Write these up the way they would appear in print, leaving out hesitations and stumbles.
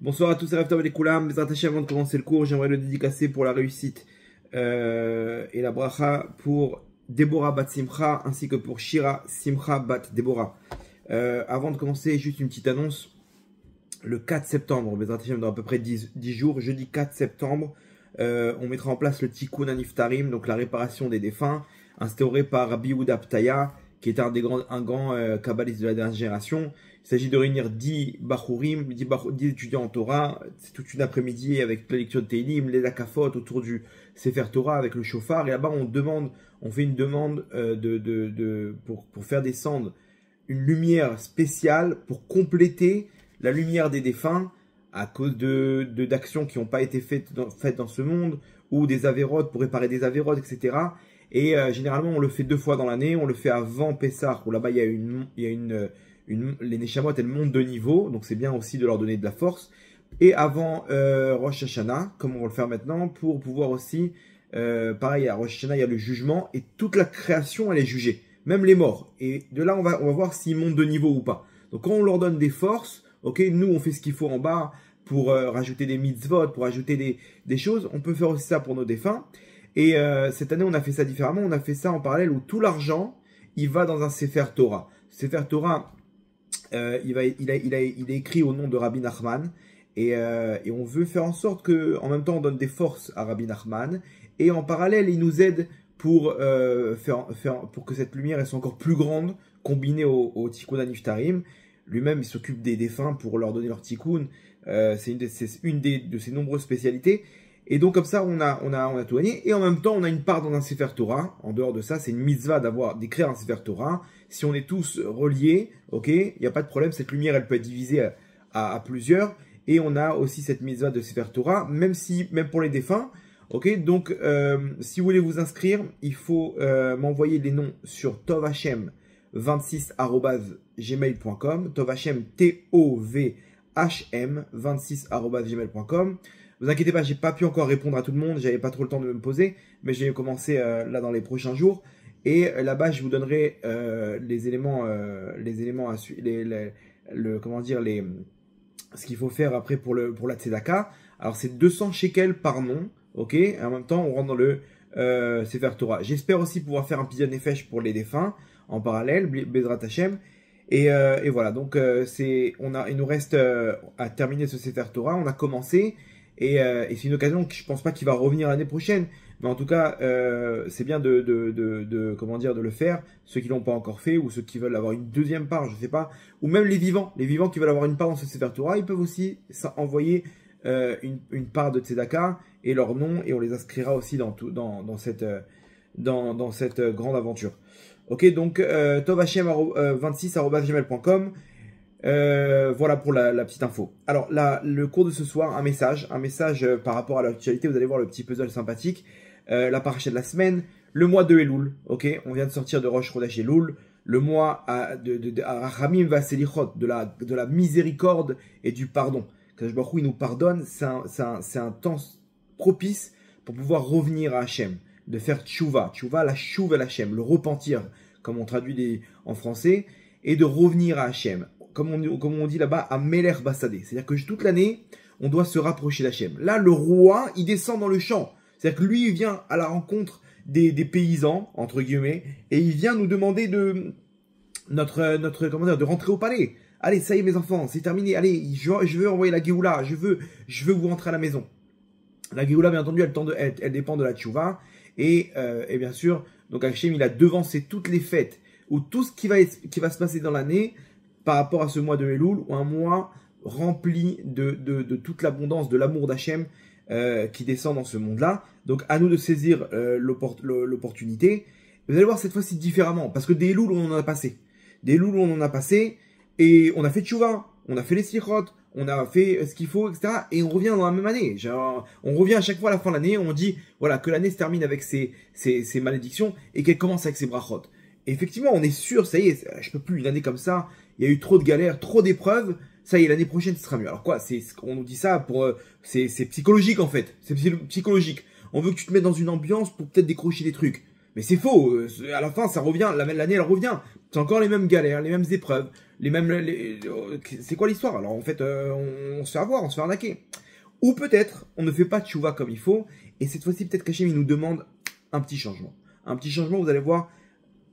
Bonsoir à tous, c'est Rav les Koulam. Bezrat Hashem, avant de commencer le cours, j'aimerais le dédicacer pour la réussite et la bracha pour Deborah Bat Simcha ainsi que pour Shira Simcha Bat Deborah. Avant de commencer, juste une petite annonce. Le 4 septembre, Bezrat Hashem, dans à peu près 10 jours, jeudi 4 septembre, on mettra en place le Tikkun Aniftarim, donc la réparation des défunts, instauré par Rabbi Yehuda Ptaya, qui est un grand kabbaliste de la dernière génération. Il s'agit de réunir 10 bachurim, 10 étudiants en Torah. C'est toute une après-midi avec la lecture de Teilim, les akafot autour du Sefer Torah avec le chauffard. Et là-bas, on fait une demande pour faire descendre une lumière spéciale pour compléter la lumière des défunts à cause d'actions qui n'ont pas été faites dans ce monde, ou des avérotes pour réparer des avérotes, etc. Et généralement, on le fait 2 fois dans l'année. On le fait avant Pessah, où là-bas, les Neshamot, elles montent de niveau. Donc, c'est bien aussi de leur donner de la force. Et avant Rosh Hashanah, comme on va le faire maintenant, pour pouvoir aussi, pareil, à Rosh Hashanah, il y a le jugement. Et toute la création, elle est jugée. Même les morts. Et de là, on va voir s'ils montent de niveau ou pas. Donc, quand on leur donne des forces, ok, nous, on fait ce qu'il faut en bas pour rajouter des mitzvot, pour ajouter des choses. On peut faire aussi ça pour nos défunts. Et cette année, on a fait ça différemment. On a fait ça en parallèle où tout l'argent, il va dans un Sefer Torah. Sefer Torah, il est écrit au nom de Rabbi Nachman. Et on veut faire en sorte que, en même temps, on donne des forces à Rabbi Nachman. Et en parallèle, il nous aide pour pour que cette lumière elle soit encore plus grande, combinée au Tikkun Aniftarim. Lui-même, il s'occupe des défunts pour leur donner leur Tikkun. C'est une de ses nombreuses spécialités. Et donc comme ça, on a tout gagné. Et en même temps, on a une part dans un Sefer Torah. En dehors de ça, c'est une mitzvah d'écrire un Sefer Torah. Si on est tous reliés, ok, il n'y a pas de problème. Cette lumière, elle peut être divisée à plusieurs. Et on a aussi cette mitzvah de Sefer Torah, même pour les défunts. Ok, donc si vous voulez vous inscrire, il faut m'envoyer les noms sur tovhm26@gmail.com. Tovhm, Tovhm 26@gmail.com. Vous inquiétez pas, j'ai pas pu encore répondre à tout le monde, j'avais pas trop le temps de me poser, mais je vais commencer là dans les prochains jours. Et là-bas, je vous donnerai les éléments à suivre, ce qu'il faut faire après pour la tzedaka. Alors c'est 200 shekels par nom, ok. Et en même temps, on rentre dans le Sefer Torah. J'espère aussi pouvoir faire un pidyon nefesh pour les défunts en parallèle, Bezrat Hashem. Et voilà, donc il nous reste à terminer ce Sefer Torah. On a commencé. Et c'est une occasion que je pense pas qu'il va revenir l'année prochaine, mais en tout cas c'est bien de le faire. Ceux qui l'ont pas encore fait ou ceux qui veulent avoir une deuxième part, je sais pas, ou même les vivants qui veulent avoir une part dans ce Sefer Torah, ils peuvent aussi envoyer une part de tzedaka et leur nom, et on les inscrira aussi dans cette grande aventure. Ok, donc tovhm26@gmail.com. Voilà pour la petite info. Alors le cours de ce soir, un message par rapport à l'actualité. Vous allez voir le petit puzzle sympathique. La paracha de la semaine, le mois de Elul. Ok, on vient de sortir de Rosh Chodesh Elul, le mois de Ramim Vaselichot, de la miséricorde et du pardon. Kadosh Baruch Hu, il nous pardonne. C'est un temps propice pour pouvoir revenir à Hachem, de faire tchouva, la chouva à Hachem, le repentir, comme on traduit en français, et de revenir à Hachem. Comme on dit là-bas, à Meler Bassadé. C'est-à-dire que toute l'année, on doit se rapprocher d'Hachem. Là, le roi, il descend dans le champ. C'est-à-dire que lui, il vient à la rencontre des paysans, entre guillemets, et il vient nous demander de rentrer au palais. Allez, ça y est, mes enfants, c'est terminé. Allez, je veux envoyer la Géoula. Je veux vous rentrer à la maison. La Géoula, bien entendu, elle dépend de la Tchouva. Et bien sûr, donc Hachem, il a devancé toutes les fêtes, ou tout ce qui va se passer dans l'année, par rapport à ce mois de Elul, ou un mois rempli de toute l'abondance, de l'amour d'Hachem qui descend dans ce monde-là. Donc à nous de saisir l'opportunité. Vous allez voir cette fois-ci différemment, parce que des Elul, on en a passé. Et on a fait tchouva, on a fait les slichot, on a fait ce qu'il faut, etc. Et on revient dans la même année. On revient à chaque fois à la fin de l'année, on dit voilà, que l'année se termine avec ses malédictions et qu'elle commence avec ses brachot. Et effectivement, on est sûr, ça y est, je peux plus, une année comme ça, il y a eu trop de galères, trop d'épreuves, ça y est, l'année prochaine, ce sera mieux. Alors quoi, on nous dit ça c'est psychologique en fait, c'est psychologique. On veut que tu te mettes dans une ambiance pour peut-être décrocher des trucs. Mais c'est faux, à la fin, ça revient, l'année, elle revient. C'est encore les mêmes galères, les mêmes épreuves, les mêmes... C'est quoi l'histoire? Alors en fait, on se fait avoir, on se fait arnaquer. Ou peut-être, on ne fait pas tchouva comme il faut, et cette fois-ci, peut-être qu'Hachem, il nous demande un petit changement. Un petit changement, vous allez voir,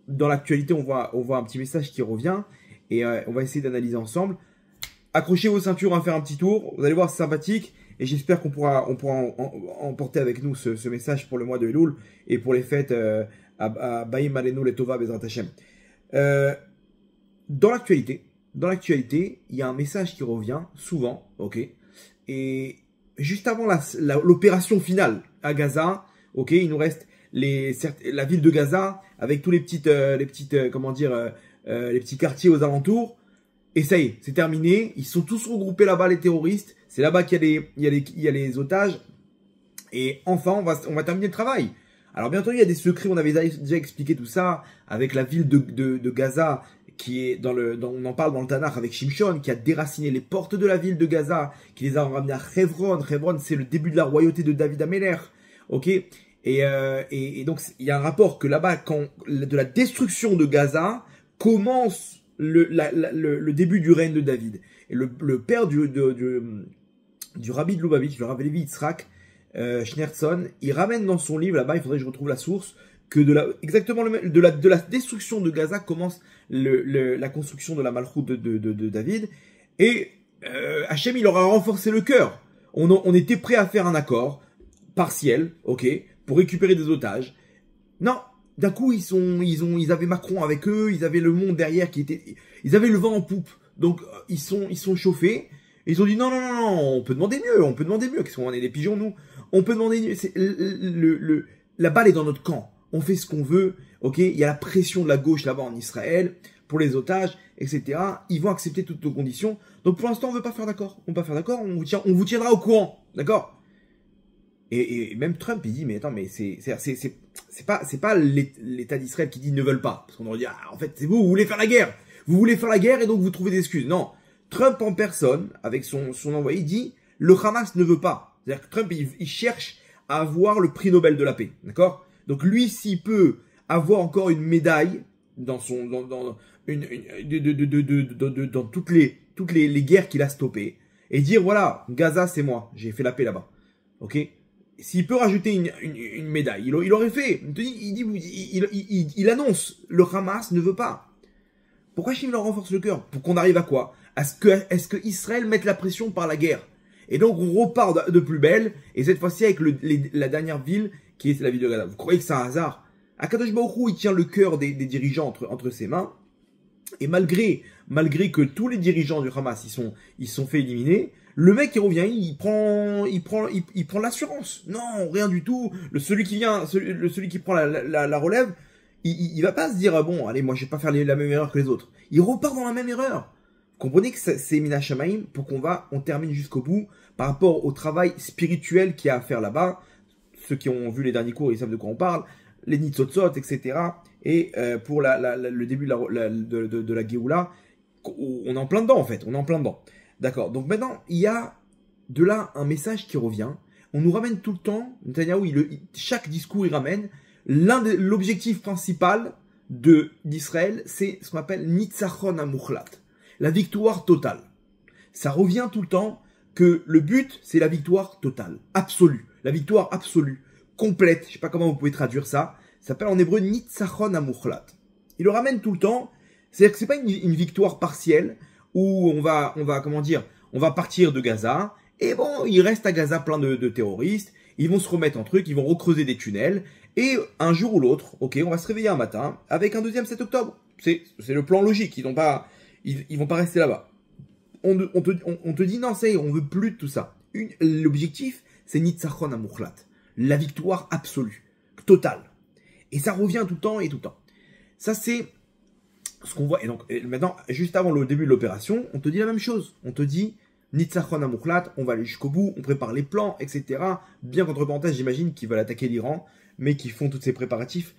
dans l'actualité, on voit un petit message qui revient, et on va essayer d'analyser ensemble. Accrochez vos ceintures, on va faire un petit tour, vous allez voir, c'est sympathique, et j'espère qu'on pourra emporter avec nous ce message pour le mois de Elul, et pour les fêtes à Baïm Alenu Letova Bezrat Hashem. Dans l'actualité, il y a un message qui revient souvent, ok, et juste avant l'opération finale à Gaza, ok, il nous reste la ville de Gaza avec tous les petits quartiers aux alentours, et ça y est, c'est terminé. Ils sont tous regroupés là-bas, les terroristes. C'est là-bas qu'il y a les otages, et enfin on va terminer le travail. Alors bien entendu, il y a des secrets, on avait déjà expliqué tout ça avec la ville de Gaza, qui est on en parle dans le Tanakh avec Shimshon, qui a déraciné les portes de la ville de Gaza, qui les a ramenées à Hebron. Hebron, c'est le début de la royauté de David Améler, ok. Et donc il y a un rapport que là-bas, quand de la destruction de Gaza commence le début du règne de David. Et le père du rabbi de Lubavitch, le rabbi Levi Yitzhak Schneerson, il ramène dans son livre, là-bas, il faudrait que je retrouve la source, que exactement de la destruction de Gaza commence la construction de la Malchoute de David. Et Hachem, il leur a renforcé le cœur. On était prêt à faire un accord partiel, ok, pour récupérer des otages. Non, d'un coup, ils avaient Macron avec eux, ils avaient le monde derrière ils avaient le vent en poupe. Donc, ils sont chauffés. Et ils ont dit non, on peut demander mieux. Qu'est-ce qu'on est des pigeons, nous? On peut demander mieux. La balle est dans notre camp. On fait ce qu'on veut, ok? Il y a la pression de la gauche là-bas en Israël pour les otages, etc. Ils vont accepter toutes nos conditions. Donc pour l'instant, on veut pas faire d'accord. On vous tiendra au courant, d'accord? Et même Trump, il dit, mais attends, mais c'est pas l'État d'Israël qui dit ne veulent pas. Parce qu'on aurait dit, ah, en fait, c'est vous voulez faire la guerre. Vous voulez faire la guerre et donc vous trouvez des excuses. Non. Trump en personne, avec son envoyé, dit, le Hamas ne veut pas. C'est-à-dire que Trump, il cherche à avoir le prix Nobel de la paix, d'accord? Donc lui, s'il peut avoir encore une médaille dans toutes les guerres qu'il a stoppées, et dire voilà, Gaza c'est moi, j'ai fait la paix là-bas, ok? S'il peut rajouter une médaille, il aurait fait. Il annonce, le Hamas ne veut pas. Pourquoi Chim leur renforce le cœur? Pour qu'on arrive à quoi? Est-ce que Israël mette la pression par la guerre? Et donc on repart de plus belle, et cette fois-ci avec la dernière ville, qui est la ville de Gaza. Vous croyez que c'est un hasard? Akadosh Baruch Hu, il tient le cœur des dirigeants entre ses mains, et malgré que tous les dirigeants du Hamas ils sont fait éliminer, le mec qui revient, il prend l'assurance. Non, rien du tout. Celui qui prend la relève, il va pas se dire, ah bon, allez, moi je vais pas faire la même erreur que les autres. Il repart dans la même erreur. Vous comprenez que c'est Mina Shamaim pour on termine jusqu'au bout par rapport au travail spirituel qu'il y a à faire là-bas. Ceux qui ont vu les derniers cours, ils savent de quoi on parle. Les Nitzotzot, etc. Et pour le début de la Géoula, on est en plein dedans en fait. On est en plein dedans. D'accord. Donc maintenant, il y a de là un message qui revient. On nous ramène tout le temps, Netanyahou, chaque discours il ramène, l'objectif principal d'Israël, c'est ce qu'on appelle Nitzachon HaMuchlat, la victoire totale. Ça revient tout le temps que le but, c'est la victoire totale, absolue. La victoire absolue, complète, je sais pas comment vous pouvez traduire ça, ça s'appelle en hébreu Nitzachon HaMuchlat. Il le ramène tout le temps, c'est-à-dire que c'est pas une victoire partielle, où on va partir de Gaza, et bon, il reste à Gaza plein de terroristes, ils vont se remettre en truc, ils vont recreuser des tunnels, et un jour ou l'autre, ok, on va se réveiller un matin, avec un deuxième 7 octobre. C'est le plan logique, ils vont pas rester là-bas. On te dit non, ça y est, on veut plus de tout ça. L'objectif, c'est Nitzachon HaMuchlat, la victoire absolue, totale. Et ça revient tout le temps et tout le temps. Ça, c'est ce qu'on voit. Et donc, maintenant, juste avant le début de l'opération, on te dit la même chose. On te dit, Nitzachon HaMuchlat, on va aller jusqu'au bout, on prépare les plans, etc. Bien qu'entre parenthèses, j'imagine qu'ils veulent attaquer l'Iran, mais qu'ils font tous ces préparatifs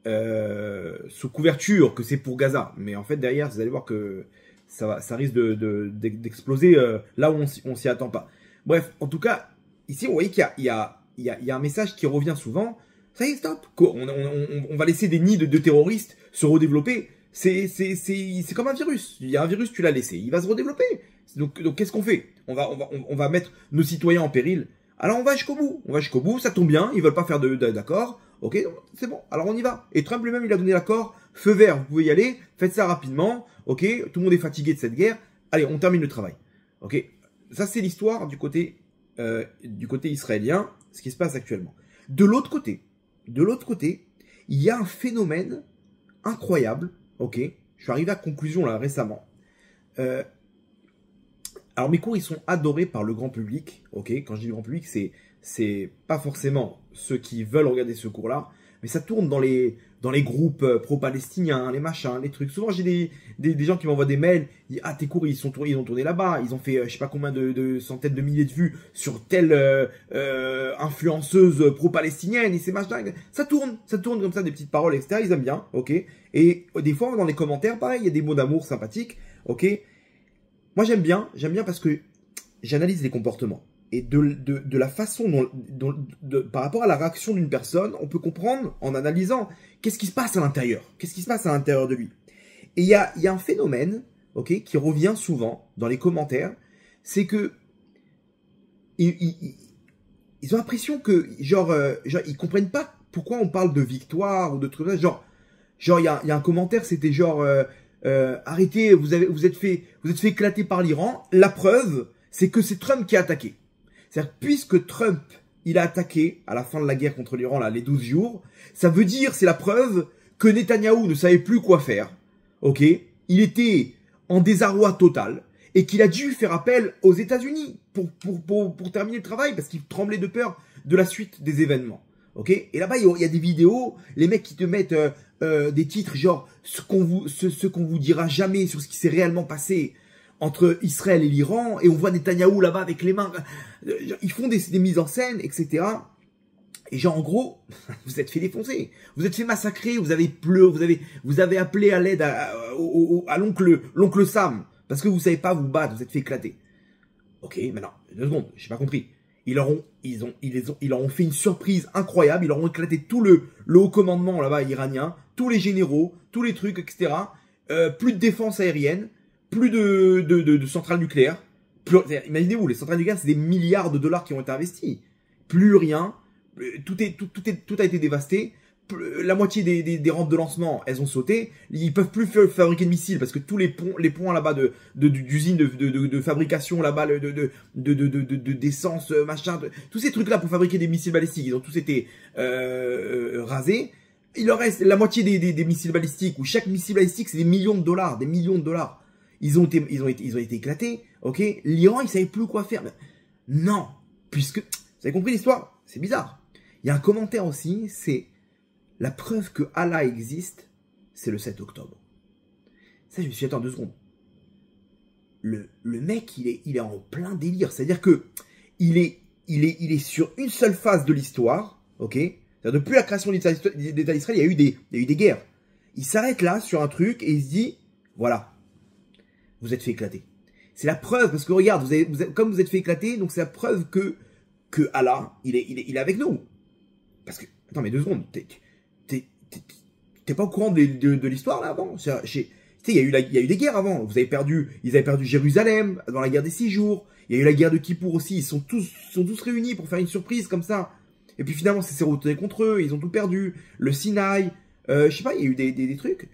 sous couverture que c'est pour Gaza. Mais en fait, derrière, vous allez voir que ça risque d'exploser là où on s'y attend pas. Bref, en tout cas, ici, vous voyez qu'il y a un message qui revient souvent. Ça y est, stop. On va laisser des nids de terroristes se redévelopper. C'est comme un virus. Il y a un virus, tu l'as laissé, il va se redévelopper. Donc qu'est-ce qu'on fait? On va mettre nos citoyens en péril. Alors on va jusqu'au bout. On va jusqu'au bout, ça tombe bien, ils veulent pas faire d'accord. Ok, c'est bon, alors on y va. Et Trump lui-même, il a donné l'accord, feu vert, vous pouvez y aller, faites ça rapidement. Ok, tout le monde est fatigué de cette guerre. Allez, on termine le travail. Ok, ça c'est l'histoire du côté israélien, ce qui se passe actuellement. De l'autre côté, il y a un phénomène incroyable. Ok, je suis arrivé à conclusion là récemment. Alors mes cours ils sont adorés par le grand public. Ok, quand je dis le grand public, c'est pas forcément ceux qui veulent regarder ce cours-là, mais ça tourne dans les groupes pro-palestiniens, les machins, les trucs. Souvent j'ai des gens qui m'envoient des mails, ils disent, ah tes cours ils ont tourné là-bas, ils ont fait je sais pas combien de centaines de milliers de vues sur telle influenceuse pro-palestinienne et ces machins. Ça tourne comme ça, des petites paroles, etc. Ils aiment bien, ok. Et des fois dans les commentaires, pareil, il y a des mots d'amour sympathiques, ok. Moi j'aime bien parce que j'analyse les comportements. Et de la façon par rapport à la réaction d'une personne, on peut comprendre en analysant qu'est-ce qui se passe à l'intérieur. Qu'est-ce qui se passe à l'intérieur de lui. Et il y a un phénomène, ok, qui revient souvent dans les commentaires, c'est que ils ont l'impression que genre ils comprennent pas pourquoi on parle de victoire ou de trucs comme ça. Genre il y a un commentaire, c'était genre arrêtez, vous êtes fait éclater par l'Iran. La preuve, c'est que c'est Trump qui a attaqué. C'est-à-dire, puisque Trump, il a attaqué à la fin de la guerre contre l'Iran, là, les 12 jours, ça veut dire, c'est la preuve que Netanyahou ne savait plus quoi faire. Ok? Il était en désarroi total et qu'il a dû faire appel aux États-Unis pour terminer le travail parce qu'il tremblait de peur de la suite des événements. Ok? Et là-bas, il y a des vidéos, les mecs qui te mettent des titres genre ce qu'on vous dira jamais sur ce qui s'est réellement passé entre Israël et l'Iran, et on voit Netanyahou là-bas avec les mains, ils font des mises en scène, etc. Et genre en gros, vous êtes fait défoncer, vous êtes fait massacrer, vous avez pleuré, vous avez appelé à l'aide à l'oncle Sam, parce que vous savez pas vous battre, vous êtes fait éclater. Ok, maintenant, 2 secondes, j'ai pas compris. Ils leur ont fait une surprise incroyable, ils leur ont éclaté tout le haut commandement là-bas iranien, tous les généraux, tous les trucs, etc. Plus de défense aérienne, plus de centrales nucléaires. Imaginez-vous, les centrales nucléaires, c'est des milliards de dollars qui ont été investis. Plus rien, tout a été dévasté. La moitié des rampes de lancement, elles ont sauté. Ils peuvent plus fabriquer de missiles parce que tous les ponts là-bas d'usines de fabrication là-bas d'essence, machin, tous ces trucs-là pour fabriquer des missiles balistiques, ils ont tous été rasés. Il leur reste la moitié des missiles balistiques, où chaque missile balistique c'est des millions de dollars, Ils ont été éclatés, ok. L'Iran, il savait plus quoi faire. Mais non, puisque vous avez compris l'histoire, c'est bizarre. Il y a un commentaire aussi, c'est la preuve que Allah existe, c'est le 7 octobre. Ça, je me suis dit, attends 2 secondes. Le mec, il est en plein délire. C'est-à-dire que il est sur une seule phase de l'histoire, ok. C'est-à-dire depuis la création de l'État d'Israël, il y a eu des guerres. Il s'arrête là sur un truc et il se dit, voilà. Vous êtes fait éclater. C'est la preuve, parce que regarde, comme vous êtes fait éclater, donc c'est la preuve que Allah, il est avec nous. Parce que, attends, mais 2 secondes, t'es pas au courant de l'histoire là avant? Tu sais, il y a eu des guerres avant. Ils avaient perdu Jérusalem dans la guerre des 6 jours. Il y a eu la guerre de Kippour aussi. Ils sont tous réunis pour faire une surprise comme ça. Et puis finalement, c'est retourné contre eux. Ils ont tout perdu. Le Sinaï, je sais pas, il y a eu des trucs.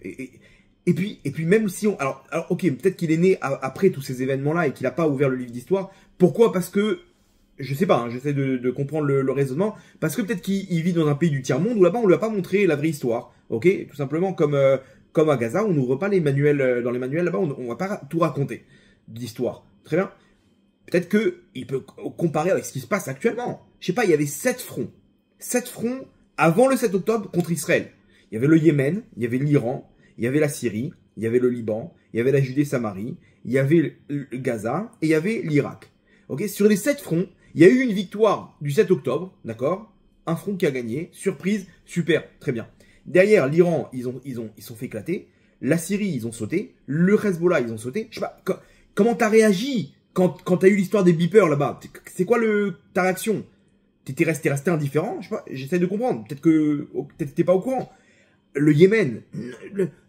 Et puis même si alors ok, peut-être qu'il est né après tous ces événements-là et qu'il n'a pas ouvert le livre d'histoire. Pourquoi? Parce que, je sais pas, hein, j'essaie de comprendre le raisonnement. Parce que peut-être qu'il vit dans un pays du tiers-monde où là-bas on lui a pas montré la vraie histoire. Ok, tout simplement comme à Gaza, on n'ouvre pas les manuels, dans les manuels là-bas, on va pas tout raconter d'histoire. Très bien. Peut-être que il peut comparer avec ce qui se passe actuellement. Je sais pas, il y avait 7 fronts. 7 fronts avant le 7 octobre contre Israël. Il y avait le Yémen, il y avait l'Iran, il y avait la Syrie, il y avait le Liban, il y avait la Judée-Samarie, il y avait le Gaza et il y avait l'Irak. Ok, sur les 7 fronts, il y a eu une victoire du 7 octobre, d'accord? Un front qui a gagné, surprise, super, très bien. Derrière, l'Iran, ils sont fait éclater. La Syrie, ils ont sauté. Le Hezbollah, ils ont sauté. Je sais pas, comment t'as réagi quand t'as eu l'histoire des beepers là-bas? C'est quoi ta réaction? T'es resté indifférent? Je sais pas, j'essaie de comprendre. Peut-être que t'es pas au courant. Le Yémen,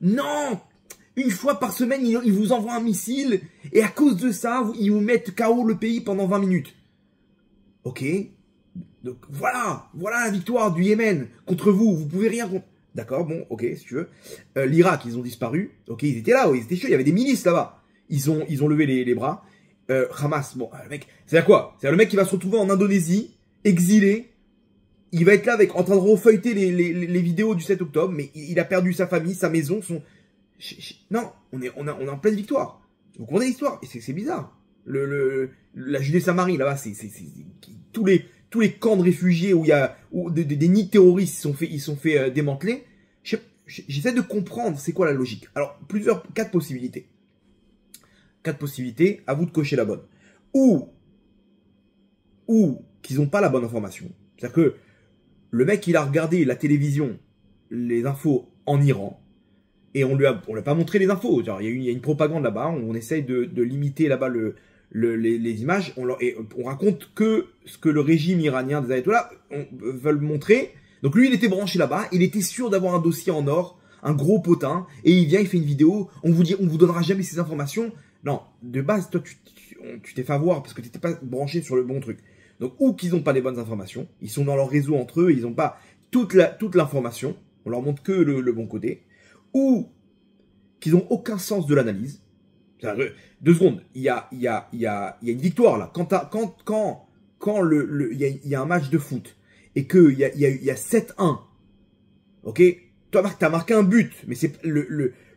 non, Une fois par semaine, ils vous envoient un missile, et à cause de ça, ils vous mettent KO le pays pendant 20 minutes. Ok. Donc voilà la victoire du Yémen contre vous. Vous pouvez rien contre. D'accord, bon, ok, si tu veux. L'Irak, ils ont disparu. Ok, ils étaient là, ils étaient chauds, il y avait des milices là-bas. Ils ont levé les bras. Hamas, bon, le mec, c'est à quoi? C'est le mec qui va se retrouver en Indonésie, exilé. Il va être là en train de refeuilleter les vidéos du 7 octobre, mais il a perdu sa famille, sa maison, son. Non, on est en pleine victoire. Vous comprenez l'histoire? Et c'est bizarre. La Judée-Samarie, là-bas, c'est tous les camps de réfugiés où il y a des nids terroristes ils sont fait démanteler. J'essaie de comprendre c'est quoi la logique. Alors, quatre possibilités. Quatre possibilités, à vous de cocher la bonne. Ou qu'ils n'ont pas la bonne information. C'est-à-dire que le mec, il a regardé la télévision, les infos en Iran, et on lui a pas montré les infos. Genre, il y a une propagande là-bas, on essaye de limiter là-bas les images, on raconte que ce que le régime iranien des ayatollahs veulent montrer. Donc lui, il était branché là-bas, il était sûr d'avoir un dossier en or, un gros potin, et il vient, il fait une vidéo, on vous donnera jamais ces informations. Non, de base, toi, tu t'es fait avoir parce que tu n'étais pas branché sur le bon truc. Donc, ou qu'ils n'ont pas les bonnes informations, ils sont dans leur réseau entre eux, ils n'ont pas toute l'information, on leur montre que le bon côté, ou qu'ils n'ont aucun sens de l'analyse. 2 secondes, il y a une victoire là. Quand il y a un match de foot et qu'il y a 7-1, ok, toi t'as marqué un but, mais c'est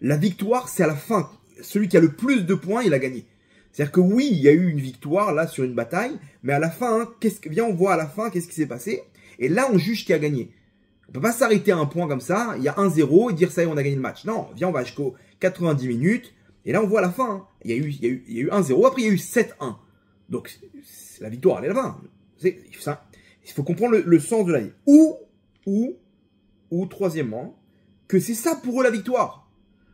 la victoire, c'est à la fin. Celui qui a le plus de points, il a gagné. C'est-à-dire que oui, il y a eu une victoire là sur une bataille, mais à la fin, viens on voit à la fin qu'est-ce qui s'est passé, et là on juge qui a gagné. On peut pas s'arrêter à un point comme ça, il y a 1-0 et dire ça y est, on a gagné le match. Non, viens, on va jusqu'aux 90 minutes. Et là, on voit à la fin. Hein. Il y a eu 1-0, après il y a eu 7-1. Donc, la victoire, elle est là-bas. Il faut comprendre le sens de la vie. Ou, troisièmement, que c'est ça pour eux la victoire.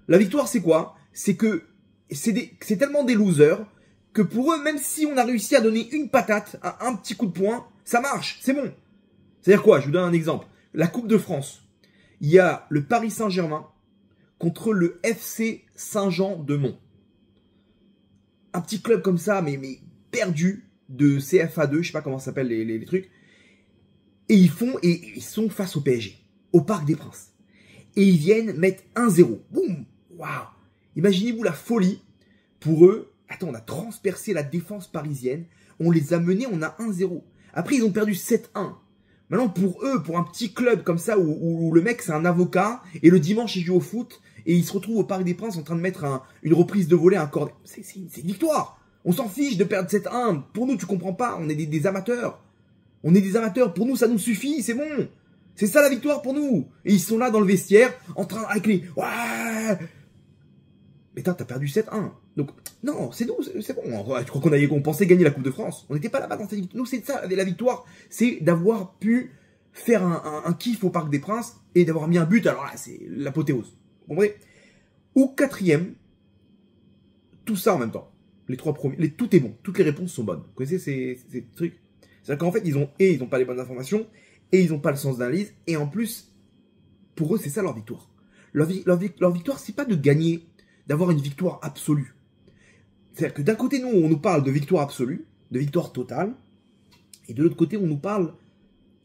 La victoire, c'est quoi? C'est que c'est tellement des losers que pour eux, même si on a réussi à donner une patate, un petit coup de poing, ça marche, c'est bon. C'est-à-dire quoi? Je vous donne un exemple. La Coupe de France, il y a le Paris Saint-Germain contre le FC Saint-Jean-de-Mont. Un petit club comme ça, mais perdu de CFA2, je sais pas comment ça s'appelle les trucs. Et ils sont face au PSG, au Parc des Princes. Et ils viennent mettre 1-0. Boum! Waouh! Imaginez-vous la folie. Pour eux, attends, on a transpercé la défense parisienne, on les a menés, on a 1-0. Après, ils ont perdu 7-1. Maintenant, pour eux, pour un petit club comme ça, où le mec, c'est un avocat, et le dimanche, il joue au foot, et il se retrouve au Parc des Princes en train de mettre une reprise de volée à un corner. C'est une victoire. On s'en fiche de perdre 7-1. Pour nous, tu comprends pas, on est des amateurs. On est des amateurs. Pour nous, ça nous suffit, c'est bon. C'est ça la victoire pour nous. Et ils sont là dans le vestiaire, en train, avec les... Ouais. Mais t'as perdu 7-1. Donc, non, c'est nous, c'est bon. Je crois qu'on pensait gagner la Coupe de France. On n'était pas là-bas dans cette victoire. Nous, c'est ça, la victoire. C'est d'avoir pu faire un kiff au Parc des Princes et d'avoir mis un but. Alors là, c'est l'apothéose. Vous comprenez? Ou quatrième, tout ça en même temps. Les 3 premiers, tout est bon. Toutes les réponses sont bonnes. Vous connaissez ces trucs? C'est-à-dire qu'en fait, ils ont pas les bonnes informations et ils n'ont pas le sens d'analyse. Et en plus, pour eux, c'est ça leur victoire. Leur victoire, c'est pas de gagner, d'avoir une victoire absolue. C'est-à-dire que d'un côté, nous, on nous parle de victoire absolue, de victoire totale, et de l'autre côté, on nous parle...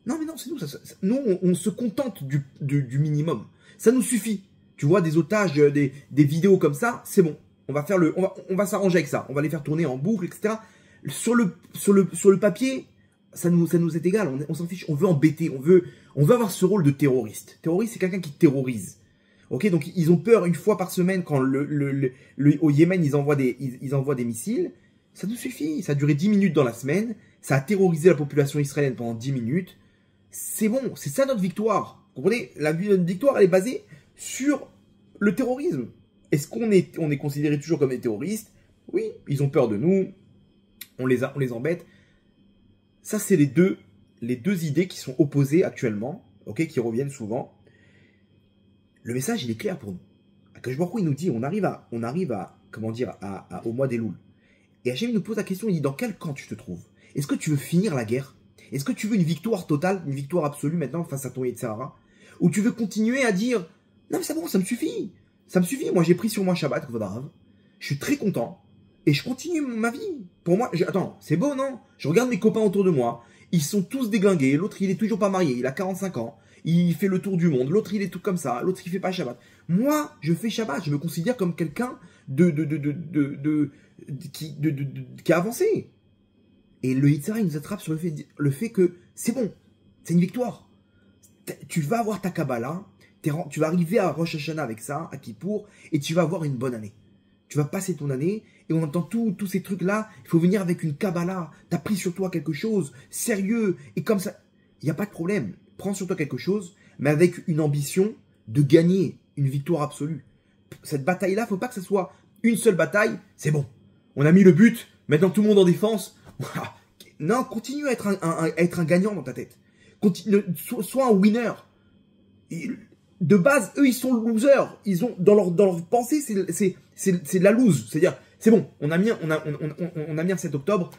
Non, mais non, c'est nous. Nous, on se contente du minimum. Ça nous suffit. Tu vois, des otages, des vidéos comme ça, c'est bon. On va s'arranger avec ça. On va les faire tourner en boucle, etc. Sur le papier, ça nous est égal. On s'en fiche. On veut embêter. On veut avoir ce rôle de terroriste. Terroriste, c'est quelqu'un qui terrorise. Ok, donc ils ont peur une fois par semaine quand au Yémen ils envoient des missiles. Ça nous suffit. Ça a duré 10 minutes dans la semaine. Ça a terrorisé la population israélienne pendant 10 minutes. C'est bon. C'est ça notre victoire. Vous comprenez? Notre victoire, elle est basée sur le terrorisme. Est-ce qu'on est considéré toujours comme des terroristes? Oui, ils ont peur de nous. On les embête. Ça, c'est les deux idées qui sont opposées actuellement, ok, qui reviennent souvent. Le message, il est clair pour nous. Akadosh Baruch Hu, il nous dit, on arrive à comment dire, au mois des Louls. Et Hachem nous pose la question, il dit, dans quel camp tu te trouves? Est-ce que tu veux finir la guerre? Est-ce que tu veux une victoire totale, une victoire absolue maintenant face à ton Yetzirah? Ou tu veux continuer à dire, non mais c'est bon, ça me suffit. Ça me suffit. Moi, j'ai pris sur moi Shabbat, Kvodarav. Je suis très content. Et je continue ma vie. Pour moi, attends, c'est beau, non? Je regarde mes copains autour de moi. Ils sont tous déglingués. L'autre, il est toujours pas marié. Il a 45 ans. Il fait le tour du monde. L'autre, il est tout comme ça. L'autre, il fait pas Shabbat. Moi, je fais Shabbat. Je me considère comme quelqu'un qui a avancé. Et le Yitzhara, il nous attrape sur le fait que c'est bon. C'est une victoire. Tu vas avoir ta Kabbalah. Tu vas arriver à Rosh Hashanah avec ça, à Kippour, et tu vas avoir une bonne année. Tu vas passer ton année, et on entend tous ces trucs-là. Il faut venir avec une Kabbalah. Tu as pris sur toi quelque chose, sérieux, et comme ça. Il n'y a pas de problème. Prends sur toi quelque chose, mais avec une ambition de gagner une victoire absolue. Cette bataille-là, il ne faut pas que ce soit une seule bataille. C'est bon. On a mis le but, maintenant tout le monde en défense. Non, continue à être un gagnant dans ta tête. Sois un winner. De base, eux, ils sont losers. Ils ont dans leur pensée, c'est de la lose. C'est-à-dire, c'est bon, on a mis un 7 octobre,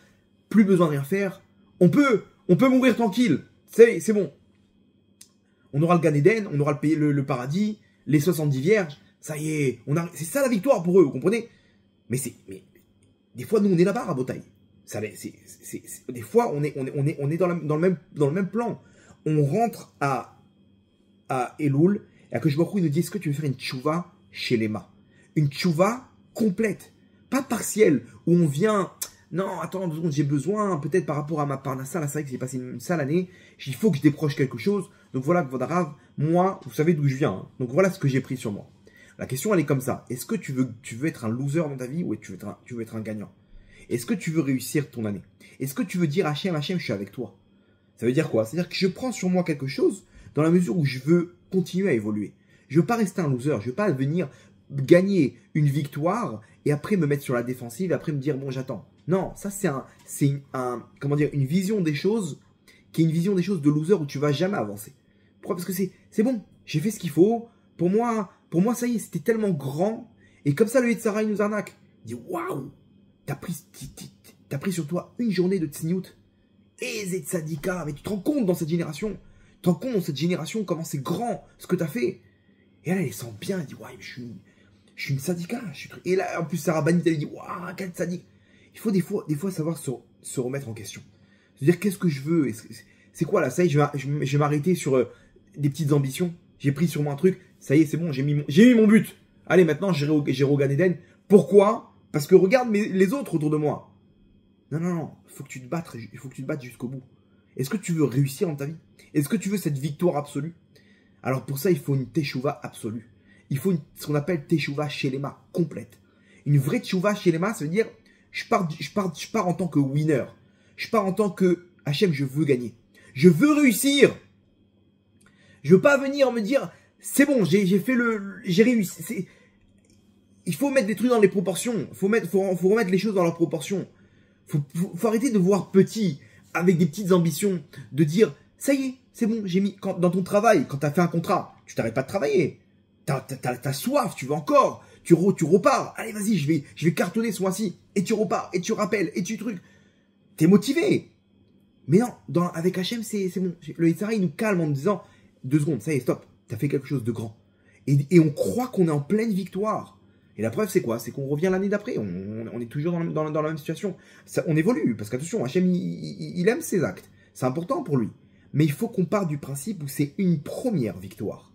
plus besoin de rien faire. On peut mourir tranquille. C'est bon. On aura le Gan Eden, on aura le paradis, les 70 vierges. Ça y est, c'est ça la victoire pour eux, vous comprenez? Mais des fois, nous, on est là-bas à Botaï. Des fois, on est dans le même plan. On rentre à Elul, et à Akadosh Baruch Hu, il nous dit, est-ce que tu veux faire une tchouva chez les une tchouva complète, pas partielle, où on vient, non, attends 2 secondes, j'ai besoin, peut-être par rapport à ma parnassa, là, c'est vrai que j'ai passé une sale année, il faut que je décroche quelque chose, donc voilà, Kvodarav, moi, vous savez d'où je viens, hein, donc voilà ce que j'ai pris sur moi. La question, elle est comme ça, est-ce que tu veux être un loser dans ta vie, ou tu veux être un gagnant? Est-ce que tu veux réussir ton année? Est-ce que tu veux dire Hachem, je suis avec toi? Ça veut dire quoi? C'est-à-dire que je prends sur moi quelque chose dans la mesure où je veux continuer à évoluer. Je veux pas rester un loser. Je veux pas venir gagner une victoire et après me mettre sur la défensive et après me dire bon, j'attends. Non, ça c'est une vision des choses qui est une vision des choses de loser où tu vas jamais avancer. Pourquoi? Parce que c'est bon. J'ai fait ce qu'il faut. Pour moi, ça y est, c'était tellement grand. Et comme ça, le Yitzhara, il nous arnaque. Il dit waouh, t'as pris sur toi une journée de tsniout. Et Tzadika, mais tu te rends compte dans cette génération, comment c'est grand ce que tu as fait. Et là, elle sent bien, elle dit, ouais, je suis une tzadika. Et là, en plus, Sarah Banit, elle dit, waouh, quel tzadik. Il faut des fois savoir se remettre en question. C'est-à-dire, qu'est-ce que je veux? C'est quoi là? Ça y est, je vais m'arrêter sur des petites ambitions. J'ai pris sur moi un truc. Ça y est, c'est bon, j'ai mis mon but. Allez, maintenant, j'irai au Gan Eden. Pourquoi? Parce que regarde les autres autour de moi. Non, il faut que tu te battes jusqu'au bout. Est-ce que tu veux réussir dans ta vie? Est-ce que tu veux cette victoire absolue? Alors pour ça, il faut une teshuva absolue. Il faut ce qu'on appelle teshuva shelema, complète. Une vraie teshuva shelema, ça veut dire, je pars en tant que winner. Je pars en tant que Hachem, je veux gagner. Je veux réussir. Je veux pas venir me dire, c'est bon, j'ai réussi. Il faut mettre des trucs dans les proportions. Faut remettre les choses dans leurs proportions. Faut arrêter de voir petit, avec des petites ambitions, de dire, ça y est, c'est bon, dans ton travail, quand tu as fait un contrat, tu t'arrêtes pas de travailler. T'as soif, tu veux encore, tu repars. Allez, vas-y, je vais cartonner ce mois-ci. Et tu repars, et tu rappelles, et tu trucs. T'es motivé. Mais non, avec Hachem, c'est bon. Le Yitzhara, il nous calme en nous disant, 2 secondes, ça y est, stop, t'as fait quelque chose de grand. Et on croit qu'on est en pleine victoire. Et la preuve, c'est quoi? C'est qu'on revient l'année d'après. On est toujours dans la même situation. On évolue. Parce qu'attention, Hachem, il aime ses actes. C'est important pour lui. Mais il faut qu'on parte du principe où c'est une première victoire.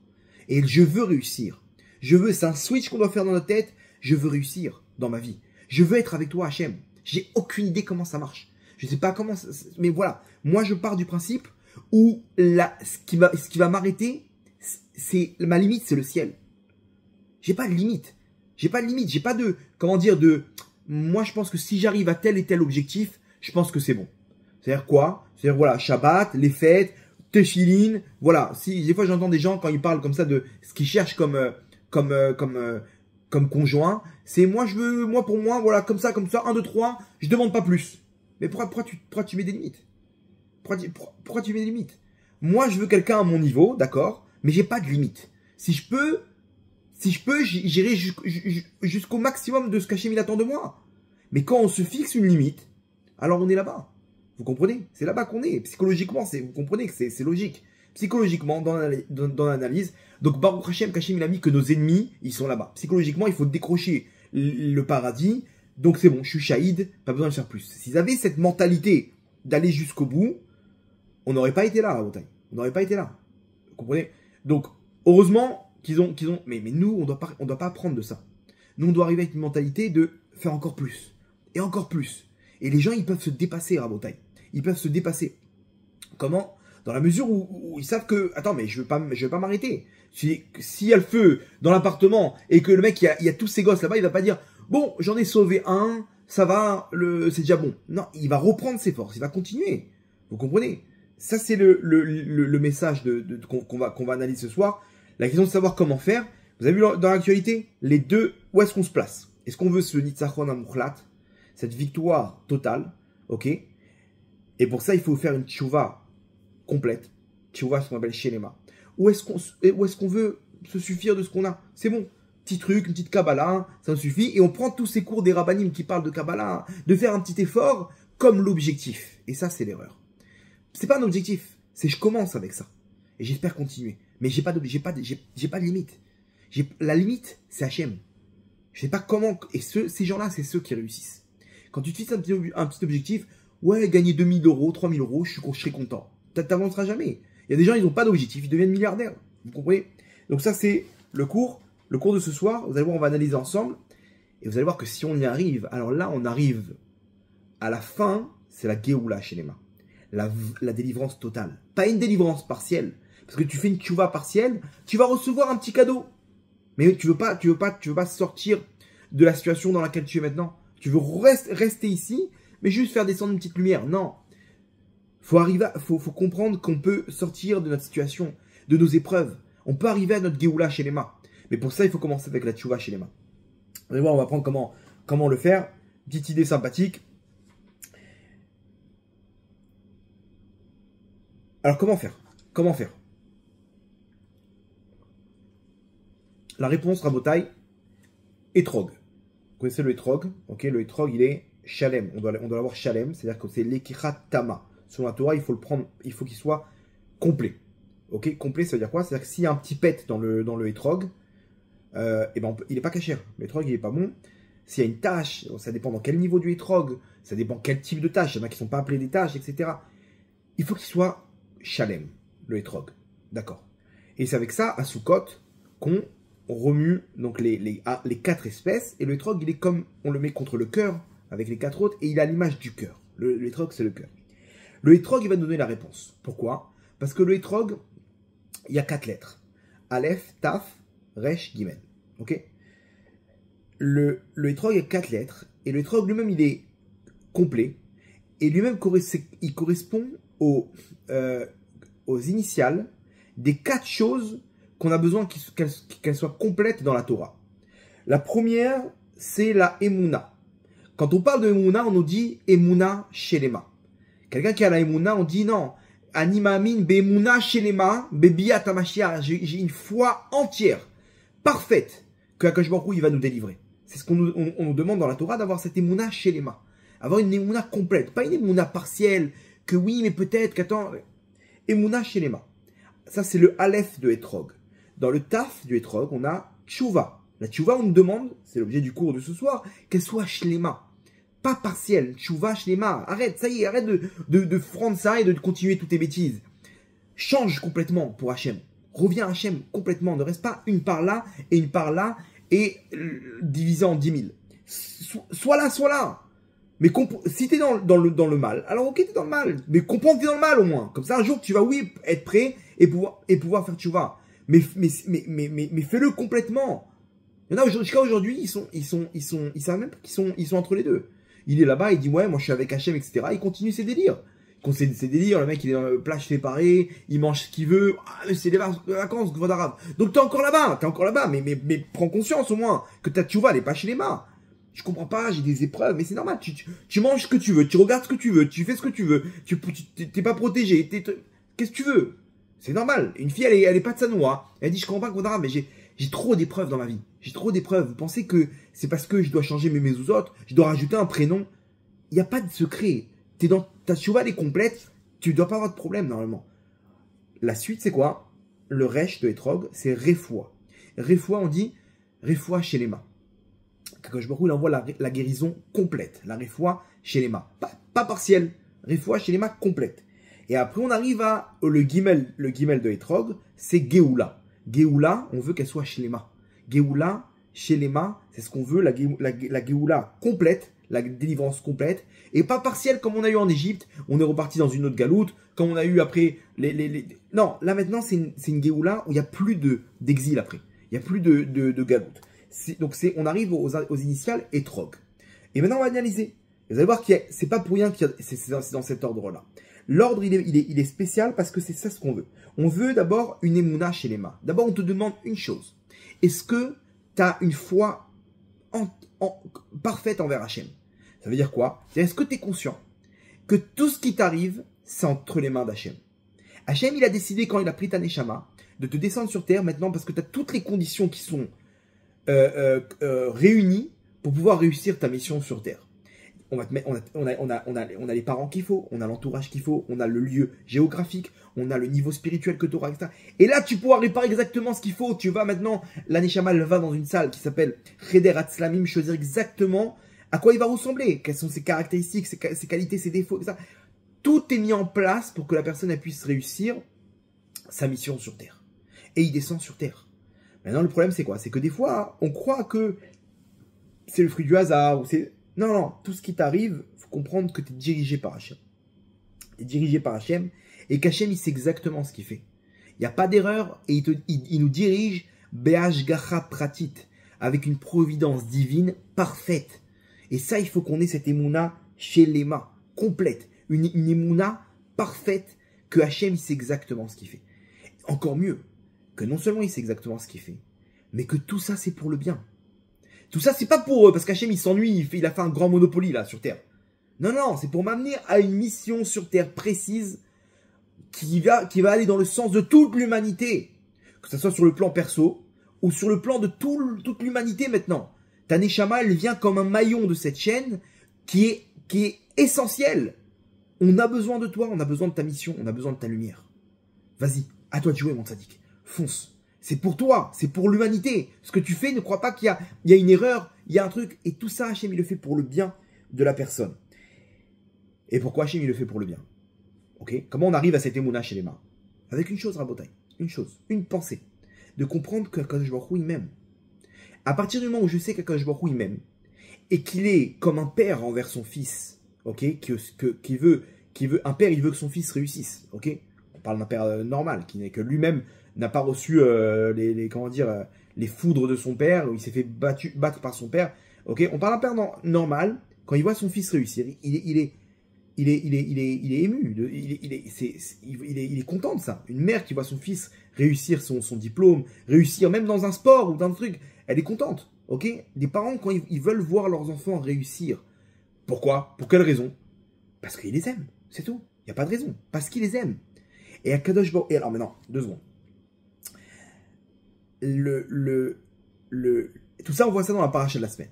Et je veux réussir. C'est un switch qu'on doit faire dans notre tête. Je veux réussir dans ma vie. Je veux être avec toi, Hachem. J'ai aucune idée comment ça marche. Je sais pas comment, mais voilà. Moi, je pars du principe où ce qui va m'arrêter, ma limite, c'est le ciel. J'ai pas de limite. J'ai pas de, moi je pense que si j'arrive à tel et tel objectif, je pense que c'est bon. C'est-à-dire quoi? C'est-à-dire voilà, Shabbat, les fêtes, Tefillin, voilà. Si, des fois j'entends des gens quand ils parlent comme ça de ce qu'ils cherchent comme conjoint, c'est pour moi, voilà, comme ça, 1, 2, 3, je demande pas plus. Mais pourquoi tu mets des limites? Pourquoi tu mets des limites? Moi je veux quelqu'un à mon niveau, d'accord, mais j'ai pas de limite. Si je peux, j'irai jusqu'au maximum de ce qu'Hachem attend de moi. Mais quand on se fixe une limite, alors on est là-bas. Vous comprenez? C'est là-bas qu'on est. Psychologiquement, vous comprenez que c'est logique. Psychologiquement, dans l'analyse. Donc, Baruch Hashem, Kachem, il a mis que nos ennemis, ils sont là-bas. Psychologiquement, il faut décrocher le paradis. Donc, c'est bon, je suis shahid, pas besoin de faire plus. S'ils avaient cette mentalité d'aller jusqu'au bout, on n'aurait pas été là, à Rabotai. On n'aurait pas été là. Vous comprenez? Donc, heureusement qu'ils ont. Mais nous, on doit pas apprendre de ça. Nous, on doit arriver avec une mentalité de faire encore plus. Et encore plus. Et les gens, ils peuvent se dépasser, Rabotai. Ils peuvent se dépasser. Comment? Dans la mesure où ils savent que, attends, mais je vais pas m'arrêter. S'il y a le feu dans l'appartement et que le mec, il y a tous ces gosses là-bas, il va pas dire, bon, j'en ai sauvé un, ça va, c'est déjà bon. Non, il va reprendre ses forces, il va continuer. Vous comprenez? Ça, c'est le message qu'on va analyser ce soir. La question de savoir comment faire. Vous avez vu dans l'actualité, les deux, où est-ce qu'on se place? Est-ce qu'on veut ce Nitzachon Amuchlat, cette victoire totale, ok? Et pour ça, il faut faire une tchouva complète. Tchouva, ce qu'on appelle Shelema. Où est-ce qu'on veut se suffire de ce qu'on a? C'est bon. Petit truc, une petite Kabbalah, ça nous suffit. Et on prend tous ces cours des rabbinim qui parlent de Kabbalah, de faire un petit effort comme l'objectif. Et ça, c'est l'erreur. C'est pas un objectif. C'est je commence avec ça. Et j'espère continuer. Mais j'ai pas de limite. La limite, c'est Hachem. Je sais pas comment. Et ces gens-là, c'est ceux qui réussissent. Quand tu te fixes un petit objectif, ouais, gagner 2000 euros, 3000 euros, je serai content. T'avanceras jamais. Il y a des gens, ils n'ont pas d'objectif, ils deviennent milliardaires. Vous comprenez? Donc ça, c'est le cours de ce soir. Vous allez voir, on va analyser ensemble. Et vous allez voir que si on y arrive, alors là, on arrive à la fin, c'est la Géoula chez les mains. La délivrance totale. Pas une délivrance partielle. Parce que tu fais une tchouva partielle, tu vas recevoir un petit cadeau. Mais tu veux pas sortir de la situation dans laquelle tu es maintenant. Tu veux rester ici, mais juste faire descendre une petite lumière. Non. Faut comprendre qu'on peut sortir de notre situation, de nos épreuves. On peut arriver à notre Géoula chez les mains. Mais pour ça, il faut commencer avec la tchouva chez les mains. Vous allez voir, on va prendre comment le faire. Petite idée sympathique. Alors, comment faire? La réponse, Rabotai, Etrog. Vous connaissez le Etrog? Ok, le Etrog, il est Shalem. On doit l'avoir Shalem, c'est-à-dire que c'est l'Ekichat Tama. Selon la Torah, il faut le prendre, il faut qu'il soit complet. Ok, complet, ça veut dire quoi? C'est-à-dire que s'il y a un petit pet dans le Etrog, il n'est pas caché. Le Etrog, il n'est pas bon. S'il y a une tâche, ça dépend dans quel niveau du Etrog, ça dépend quel type de tâche. Il y en a qui ne sont pas appelés des tâches, etc. Il faut qu'il soit Shalem, le Etrog. D'accord. Et c'est avec ça, à Sukkot, qu'on remue donc les 4 espèces. Et le Etrog, il est comme, on le met contre le cœur, avec les 4 autres, et il a l'image du cœur. Le Etrog, c'est le cœur. Le Etrog, il va nous donner la réponse. Pourquoi? Parce que le Etrog, il y a 4 lettres. Aleph, Taf, Resh, Gimel. Ok? Le Etrog, il y a 4 lettres. Et le Etrog lui-même, il est complet. Et lui-même, il correspond aux initiales des 4 choses qu'on a besoin qu'elles soient complètes dans la Torah. La première, c'est la Emouna. Quand on parle de Emouna, on nous dit Emouna Shelema. Quelqu'un qui a la Emouna, on dit non. Anima Amin Bemouna Shelema Bebia Tamashia. J'ai une foi entière, parfaite, que Akash Baruch Hu, il va nous délivrer. C'est ce qu'on nous demande dans la Torah, d'avoir cette Emouna Shelema. Avoir une Emouna complète, pas une Emouna partielle, que oui, mais peut-être, qu'attends. Emouna Shelema. Ça, c'est le Aleph de Etrog. Dans le Taf du Etrog, on a Tchouva. La Tchouva, on nous demande, c'est l'objet du cours de ce soir, qu'elle soit Shlema. Pas partielle, Tchouva Shlema. Arrête, ça y est, arrête de prendre ça et de continuer toutes tes bêtises. Change complètement pour Hachem. Reviens à Hachem complètement. Ne reste pas une part là et divisé en 10 000. Sois là. Mais si t'es dans le mal, alors ok, t'es dans le mal. Mais comprends que t'es dans le mal au moins. Comme ça, un jour, tu vas, oui, être prêt et pouvoir faire tchouva. Mais fais-le complètement. Il y en a jusqu'à aujourd'hui, ils savent même pas qu'ils sont entre les deux. Il est là-bas, il dit ouais, moi je suis avec Hachem, etc. Il continue ses délires. Le mec il est dans la plage séparée, il mange ce qu'il veut. Ah, mais c'est les vacances, Gvod Arabe. Donc t'es encore là-bas, mais prends conscience au moins que ta tchouva elle est pas chez les mains. Je comprends pas, j'ai des épreuves, mais c'est normal. Tu manges ce que tu veux, tu regardes ce que tu veux, tu fais ce que tu veux. T'es pas protégé. Qu'est-ce que tu veux? C'est normal. Une fille, elle est pas de sa noix. Elle dit je comprends pas Gvod Arabe, mais j'ai trop d'épreuves dans ma vie. J'ai trop d'épreuves. Vous pensez que c'est parce que je dois changer mes mezuzot, je dois rajouter un prénom? Il n'y a pas de secret. Ta tchouva, elle est complète. Tu ne dois pas avoir de problème, normalement. La suite, c'est quoi? Le resh de Etrog, c'est Refoua. Refoua, on dit Refoua chez les mains. Kadosh Baruch Hu, il envoie la guérison complète. La Refoua chez les mains. Pas partielle. Refoua chez les mains complète. Et après, on arrive à le gimel de Etrog, c'est Géoula. Géoula, on veut qu'elle soit chez les mains. Géoula, chez les mains, c'est ce qu'on veut, la Géoula complète, la délivrance complète, et pas partielle comme on a eu en Égypte, on est reparti dans une autre galoute, comme on a eu après Non, là maintenant, c'est une Géoula où il n'y a plus d'exil après. Il n'y a plus de galoute. Donc on arrive aux initiales Etrog. Et maintenant, on va analyser. Vous allez voir que c'est pas pour rien que c'est dans cet ordre-là. L'ordre, il est spécial parce que c'est ça ce qu'on veut. On veut d'abord une émouna chez les mains. D'abord, on te demande une chose. Est-ce que tu as une foi parfaite envers Hachem? Ça veut dire quoi? Est-ce que tu es conscient que tout ce qui t'arrive, c'est entre les mains d'Hachem? Hachem, il a décidé, quand il a pris ta neshama, de te descendre sur terre maintenant parce que tu as toutes les conditions qui sont réunies pour pouvoir réussir ta mission sur terre. On a les parents qu'il faut, on a l'entourage qu'il faut, on a le lieu géographique, on a le niveau spirituel que tu auras, etc. Et là, tu pourras réparer exactement ce qu'il faut. Tu vas maintenant, la neshama, elle va dans une salle qui s'appelle Cheder Hatzlamim, choisir exactement à quoi il va ressembler, quelles sont ses caractéristiques, ses qualités, ses défauts, etc. Tout est mis en place pour que la personne elle puisse réussir sa mission sur terre. Et il descend sur terre. Maintenant, le problème, c'est quoi? C'est que des fois, on croit que c'est le fruit du hasard, ou c'est... Non, tout ce qui t'arrive, il faut comprendre que tu es dirigé par Hachem. Tu es dirigé par Hachem, et qu'Hachem, il sait exactement ce qu'il fait. Il n'y a pas d'erreur, et il nous dirige Be'ashgacha pratit, avec une providence divine parfaite. Et ça, il faut qu'on ait cette émouna chez les mains, complète. Une émouna parfaite, que Hachem, il sait exactement ce qu'il fait. Encore mieux, que non seulement il sait exactement ce qu'il fait, mais que tout ça, c'est pour le bien. Tout ça, c'est pas pour eux, parce qu'Hachem, il s'ennuie, il a fait un grand Monopoly, là, sur Terre. Non, c'est pour m'amener à une mission sur Terre précise qui va aller dans le sens de toute l'humanité. Que ce soit sur le plan perso, ou sur le plan de toute l'humanité maintenant. Ta neshama, elle vient comme un maillon de cette chaîne qui est essentielle. On a besoin de toi, on a besoin de ta mission, on a besoin de ta lumière. Vas-y, à toi de jouer, mon tzaddik. Fonce. C'est pour toi, c'est pour l'humanité. Ce que tu fais, ne crois pas qu'il y a une erreur, il y a un truc. Et tout ça, Hachem, il le fait pour le bien de la personne. Et pourquoi Hachem, il le fait pour le bien? Ok? Comment on arrive à cette émouna chez les mains? Avec une chose, Rabotai. Une chose, une pensée. De comprendre que Kadosh Baruch Hu, il m'aime. À partir du moment où je sais que Kadosh Baruch Hu, il m'aime, et qu'il est comme un père envers son fils, ok? Un père, il veut que son fils réussisse, ok? On parle d'un père normal, qui n'est que lui-même n'a pas reçu les foudres de son père, où il s'est fait battre par son père. Ok, on parle d'un père normal. Quand il voit son fils réussir, il est ému. Il est content de ça. Une mère qui voit son fils réussir son diplôme, réussir même dans un sport ou dans un truc, elle est contente. Ok, des parents quand ils veulent voir leurs enfants réussir. Pourquoi? Pour quelle raison? Parce qu'ils les aiment. C'est tout. Il n'y a pas de raison. Parce qu'ils les aiment. Et à Kadosh Baruch Hu. Et alors maintenant, 2 secondes. Tout ça, on voit ça dans la paracha de la semaine.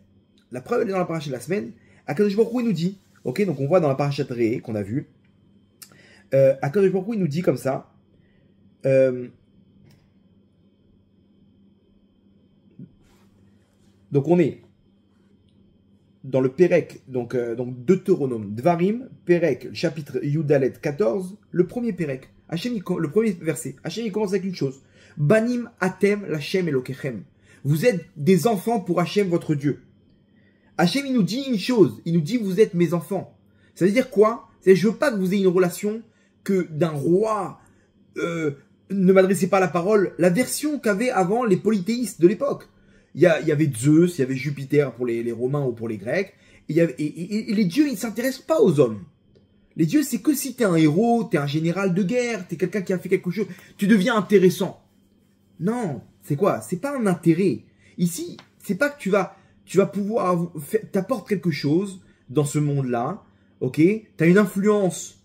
La preuve, elle est dans la paracha de la semaine. Akadosh Baruch Hu, il nous dit, ok, donc on voit dans la paracha de Réé qu'on a vu, Akadosh Baruch Hu, il nous dit comme ça, donc on est dans le Pérec, donc Deutéronome, Dvarim, Pérec, chapitre Yudalet 14, le premier Pérec, le premier verset, Hachem il commence avec une chose. Banim atem l'Hachem Elokechem. Vous êtes des enfants pour Hachem votre Dieu. Hachem il nous dit une chose. Il nous dit vous êtes mes enfants. Ça veut dire quoi? C'est je veux pas que vous ayez une relation que d'un roi. Ne m'adressez pas la parole. La version qu'avaient avant les polythéistes de l'époque. Il y avait Zeus, il y avait Jupiter pour les Romains ou pour les Grecs. Et les dieux ils ne s'intéressent pas aux hommes. Les dieux c'est que si t'es un héros, t'es un général de guerre, t'es quelqu'un qui a fait quelque chose, tu deviens intéressant. Non, c'est quoi? C'est pas un intérêt. Ici, c'est pas que tu vas pouvoir t'apportes quelque chose dans ce monde-là, ok? T'as une influence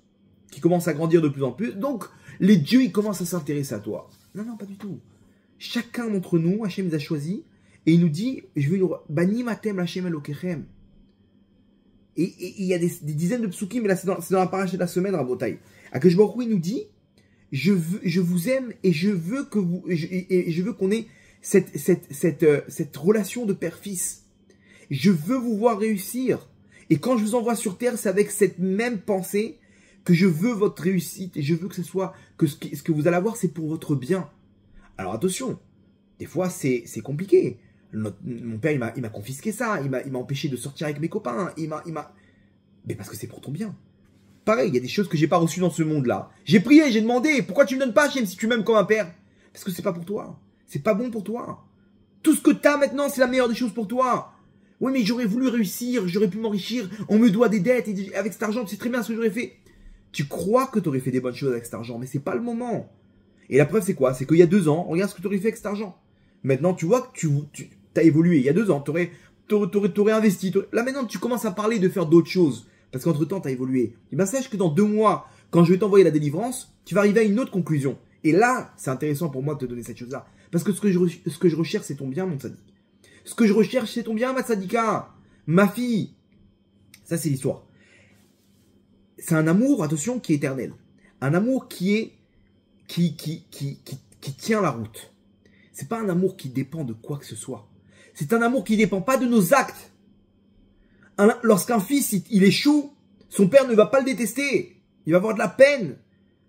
qui commence à grandir de plus en plus, donc les dieux ils commencent à s'intéresser à toi. Non, pas du tout. Chacun d'entre nous, Hachem les a choisis et il nous dit, je vais banim atem Hachem Elokechem. Et il y a des dizaines de psukim, mais là c'est dans la paracha de la semaine, Rabotai. Akadosh Baruch Hu il nous dit, je vous aime et je veux que vous, et je veux qu'on ait cette relation de père-fils. Je veux vous voir réussir. Et quand je vous envoie sur terre, c'est avec cette même pensée que je veux votre réussite et je veux que ce soit, que ce que vous allez avoir, c'est pour votre bien. Alors attention, des fois c'est compliqué. Mon père, il m'a confisqué ça, il m'a empêché de sortir avec mes copains, mais parce que c'est pour ton bien. Pareil, il y a des choses que j'ai pas reçues dans ce monde-là. J'ai prié, j'ai demandé, pourquoi tu me donnes pas, Hachem, si tu m'aimes comme un père? Parce que c'est pas pour toi. C'est pas bon pour toi. Tout ce que t'as maintenant, c'est la meilleure des choses pour toi. Oui, mais j'aurais voulu réussir, j'aurais pu m'enrichir, on me doit des dettes, et avec cet argent, tu sais très bien ce que j'aurais fait. Tu crois que tu aurais fait des bonnes choses avec cet argent, mais c'est pas le moment. Et la preuve, c'est quoi? C'est qu'il y a 2 ans, regarde ce que tu aurais fait avec cet argent. Maintenant, tu vois que tu as évolué. Il y a 2 ans, tu aurais investi. Là, maintenant, tu commences à parler de faire d'autres choses. Parce qu'entre-temps, tu as évolué. Et bien, sache que dans 2 mois, quand je vais t'envoyer la délivrance, tu vas arriver à une autre conclusion. Et là, c'est intéressant pour moi de te donner cette chose-là. Parce que ce que je recherche, c'est ton bien, mon tzaddik. Ce que je recherche, c'est ton bien, ma tzadika. Ma fille. Ça, c'est l'histoire. C'est un amour, attention, qui est éternel. Un amour qui tient la route. C'est pas un amour qui dépend de quoi que ce soit. C'est un amour qui dépend pas de nos actes. Lorsqu'un fils, il échoue, son père ne va pas le détester. Il va avoir de la peine.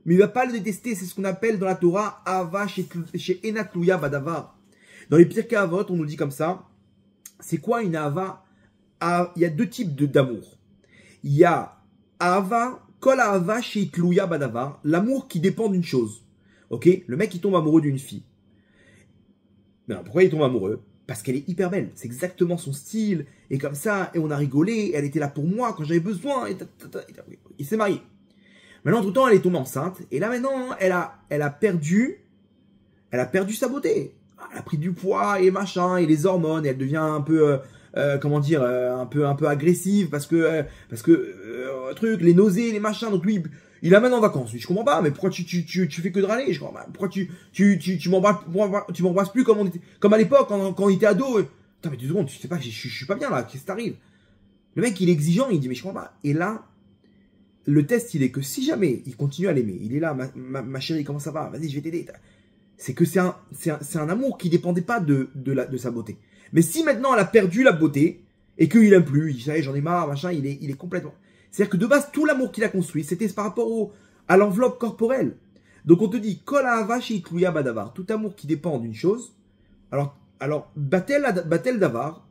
Mais il va pas le détester. C'est ce qu'on appelle dans la Torah, Ava chez Enatluya Badavar. Dans les Pirkei Avot, on nous dit comme ça. C'est quoi une Ava? Il y a 2 types d'amour. Il y a Ava, Kol Ava chez Tluya Badavar, l'amour qui dépend d'une chose. Ok? Le mec, il tombe amoureux d'une fille. Mais alors, pourquoi il tombe amoureux? Parce qu'elle est hyper belle. C'est exactement son style. Et comme ça, et on a rigolé. Elle était là pour moi quand j'avais besoin. Et il s'est marié. Maintenant, entre-temps, elle est tombée enceinte. Et là, maintenant, elle a perdu sa beauté. Elle a pris du poids et machin, et les hormones. Et elle devient un peu, comment dire, un peu agressive parce que truc, les nausées, les machins. Donc lui, il amène en vacances. Je comprends pas, mais pourquoi tu fais que de râler? Je comprends pas. Pourquoi tu m'embrasses plus comme à l'époque quand on était ado? Putain, mais 2 secondes, tu sais pas que je suis pas bien là. Qu'est-ce qui t'arrive? Le mec, il est exigeant. Il dit mais je comprends pas. Et là, le test, il est que si jamais il continue à l'aimer, il est là, ma chérie, comment ça va? Vas-y, je vais t'aider. C'est que c'est un amour qui dépendait pas de sa beauté. Mais si maintenant elle a perdu la beauté et qu'il aime plus, il dit j'en ai marre, machin, il est complètement. C'est-à-dire que de base, tout l'amour qu'il a construit, c'était par rapport à l'enveloppe corporelle. Donc on te dit, Kol Ahava sheitluya badavar, tout amour qui dépend d'une chose. Alors batel davar,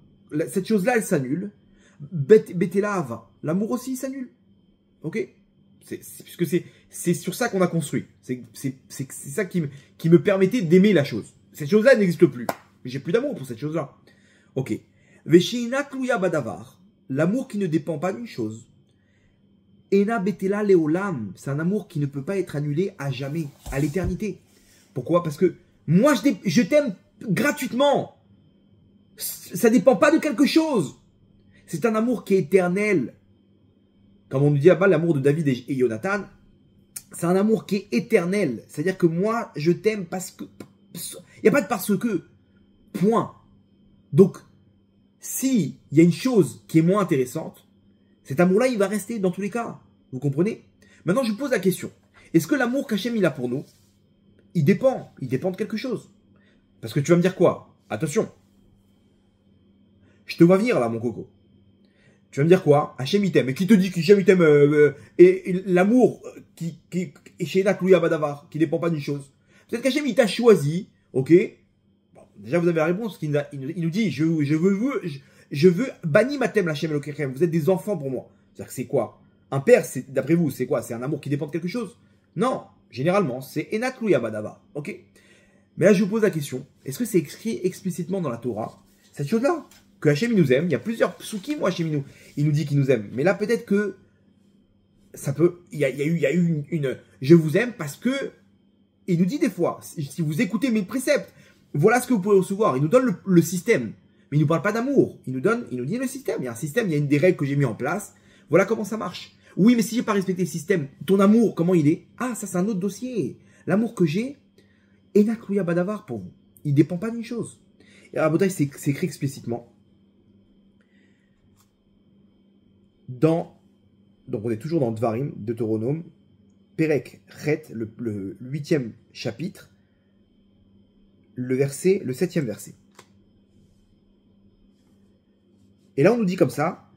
cette chose-là, elle s'annule. Betela hava, l'amour aussi s'annule. Ok? Puisque c'est sur ça qu'on a construit. C'est ça qui me permettait d'aimer la chose. Cette chose-là n'existe plus. Mais j'ai plus d'amour pour cette chose-là. Ok. Veshina kluya badavar, l'amour qui ne dépend pas d'une chose. Ena betela leolam, c'est un amour qui ne peut pas être annulé à jamais, à l'éternité. Pourquoi? Parce que moi je t'aime gratuitement. Ça dépend pas de quelque chose. C'est un amour qui est éternel. Comme on nous dit là-bas, l'amour de David et Jonathan, c'est un amour qui est éternel. C'est-à-dire que moi, je t'aime parce que... Il n'y a pas de parce que. Point. Donc, s'il y a une chose qui est moins intéressante, cet amour-là, il va rester dans tous les cas. Vous comprenez? Maintenant, je pose la question. Est-ce que l'amour qu'Hachem il a pour nous, il dépend de quelque chose? Parce que tu vas me dire quoi? Attention. Je te vois venir là, mon coco. Tu vas me dire quoi? Hachem il t'aime. Et qui te dit qu'Hachem il t'aime et l'amour qui est chez Naklouya Badavar, qui dépend pas d'une chose. Peut-être qu'Hachem il t'a choisi, ok? Bon, déjà vous avez la réponse. Il nous dit je veux banni matem Hachem Elokechem. Vous êtes des enfants pour moi. C'est-à-dire que c'est quoi? Un père, d'après vous, c'est quoi? C'est un amour qui dépend de quelque chose? Non. Généralement, c'est Enaklouya Badavar, ok? Mais là je vous pose la question. Est-ce que c'est écrit explicitement dans la Torah cette chose-là? Que Hachem il nous aime, il y a plusieurs psukim où Hachem il nous dit qu'il nous aime. Mais là peut-être que ça peut, il y a eu une je vous aime parce que il nous dit des fois, si vous écoutez mes préceptes, voilà ce que vous pouvez recevoir. Il nous donne le système, mais il nous parle pas d'amour. Il nous dit le système. Il y a un système, il y a des règles que j'ai mis en place. Voilà comment ça marche. Oui, mais si j'ai pas respecté le système, ton amour, comment il est? Ah, ça c'est un autre dossier. L'amour que j'ai, Enaklouya Badavar pour vous. Il dépend pas d'une chose. Et à Rabotai, c'est écrit explicitement. Donc on est toujours dans Dvarim, Deutéronome, Perek Chet, le 8e chapitre, le 7e verset. Et là, on nous dit comme ça,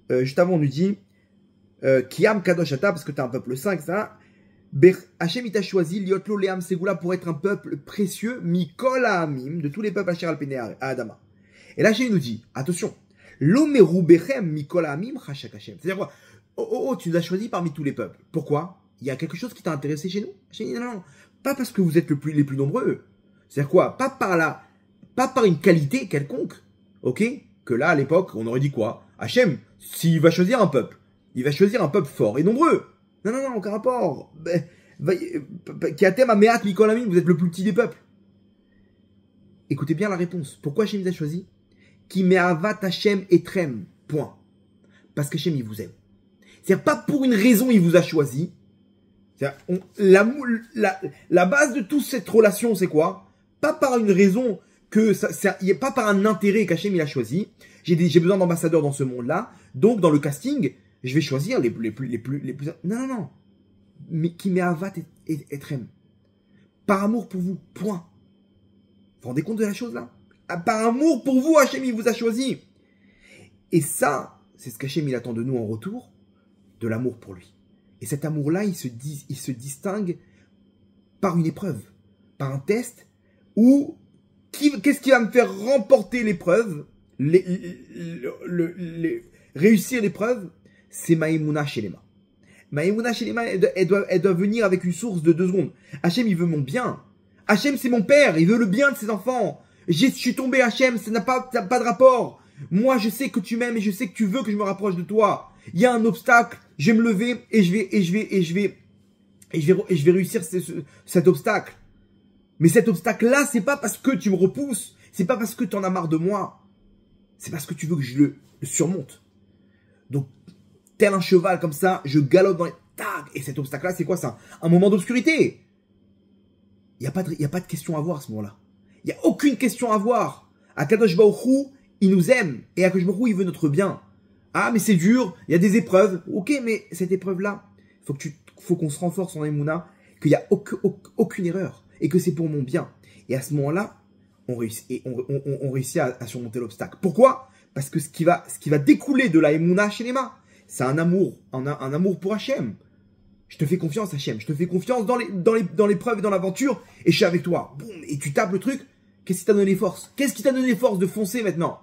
juste avant, on nous dit, Kiam Kadosh Ata, parce que tu as un peuple saint, etc. Hachem, il t'a choisi, Liotlo Leam Segula, pour être un peuple précieux, Mikol Amim, de tous les peuples Asher Alpene à Adama. Et là, Hachem nous dit, attention, Lomeru Bechem Mikol Amim Chashak Hachem. C'est-à-dire quoi? Oh, tu nous as choisi parmi tous les peuples. Pourquoi? Il y a quelque chose qui t'a intéressé chez nous? Hachem dit, non, pas parce que vous êtes les plus nombreux. C'est-à-dire quoi? Pas par une qualité quelconque. Ok? Que là, à l'époque, on aurait dit quoi? Hachem, s'il va choisir un peuple, il va choisir un peuple fort et nombreux. Non, aucun rapport. Qui a thème à Mehat Mikol Amim, vous êtes le plus petit des peuples. Écoutez bien la réponse. Pourquoi Hachem vous a choisi? Ki me'avat Hachem etrem. Point. Parce qu'Hachem, il vous aime. C'est-à-dire, pas pour une raison, il vous a choisi. La base de toute cette relation, c'est quoi? Pas par une raison pas par un intérêt qu'Hachem il a choisi. J'ai besoin d'ambassadeurs dans ce monde-là. Donc, dans le casting, je vais choisir les plus. Non. Mais qui me'avat etrem. Par amour pour vous. Point. Vous vous rendez compte de la chose là? Par amour pour vous, Hachem il vous a choisi. Et ça, c'est ce qu'Hachem il attend de nous en retour, de l'amour pour lui. Et cet amour-là, il se distingue par une épreuve, par un test, où qu'est-ce qui va me faire remporter l'épreuve, réussir l'épreuve? C'est Maïmouna Shelema. Maïmouna Shelema, elle doit venir avec une source de 2 secondes. Hachem, il veut mon bien. Hachem, c'est mon père, il veut le bien de ses enfants. Je suis tombé, Hachem, ça n'a pas de rapport. Moi, je sais que tu m'aimes et je sais que tu veux que je me rapproche de toi. Il y a un obstacle, je vais me lever et je vais réussir cet obstacle. Mais cet obstacle-là, c'est pas parce que tu me repousses, c'est pas parce que tu en as marre de moi. C'est parce que tu veux que je le surmonte. Donc, tel un cheval comme ça, je galope dans les tags. Et cet obstacle-là, c'est quoi ça? Un moment d'obscurité. Il n'y a pas de question à voir à ce moment-là. Il n'y a aucune question à voir. Akadosh Baruch Hu, il nous aime. Et Akadosh Baruch Hu, il veut notre bien. Ah, mais c'est dur, il y a des épreuves. Ok, mais cette épreuve-là, faut qu'on se renforce en Emouna, qu'il n'y a aucune erreur. Et que c'est pour mon bien. Et à ce moment-là, on réussit à surmonter l'obstacle. Pourquoi? Parce que ce qui va découler de la Emouna Shelema, c'est un amour pour Hachem. Je te fais confiance, Hachem. Je te fais confiance dans l'épreuve et dans l'aventure. Et je suis avec toi. Boum. Et tu tapes le truc. Qu'est-ce qui t'a donné les forces? Qu'est-ce qui t'a donné les forces de foncer maintenant?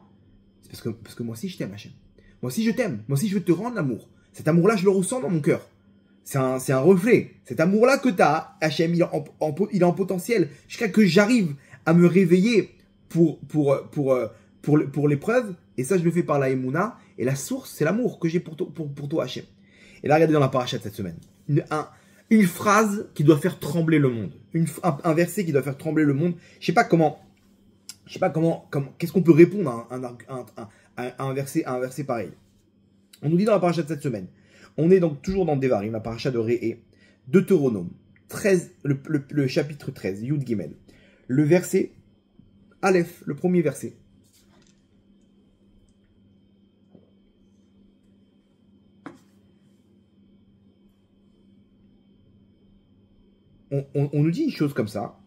C'est parce que moi aussi je t'aime, Hachem. Moi aussi je t'aime. Moi aussi je veux te rendre l'amour. Cet amour-là, je le ressens dans mon cœur. C'est un reflet. Cet amour-là que t'as, Hachem, il est en potentiel. Jusqu'à que j'arrive à me réveiller pour l'épreuve. Et ça, je le fais par la Emouna. Et la source, c'est l'amour que j'ai pour toi, Hachem. Et là, regardez dans la paracha de cette semaine. Une phrase qui doit faire trembler le monde. Un verset qui doit faire trembler le monde. Je sais pas comment, qu'est-ce qu'on peut répondre à un verset pareil. On nous dit dans la paracha de cette semaine. On est donc toujours dans Devarim, la paracha de Réé, Deutéronome 13, le chapitre 13, Yud Gimel. Le verset Aleph, le premier verset. On nous dit une chose comme ça.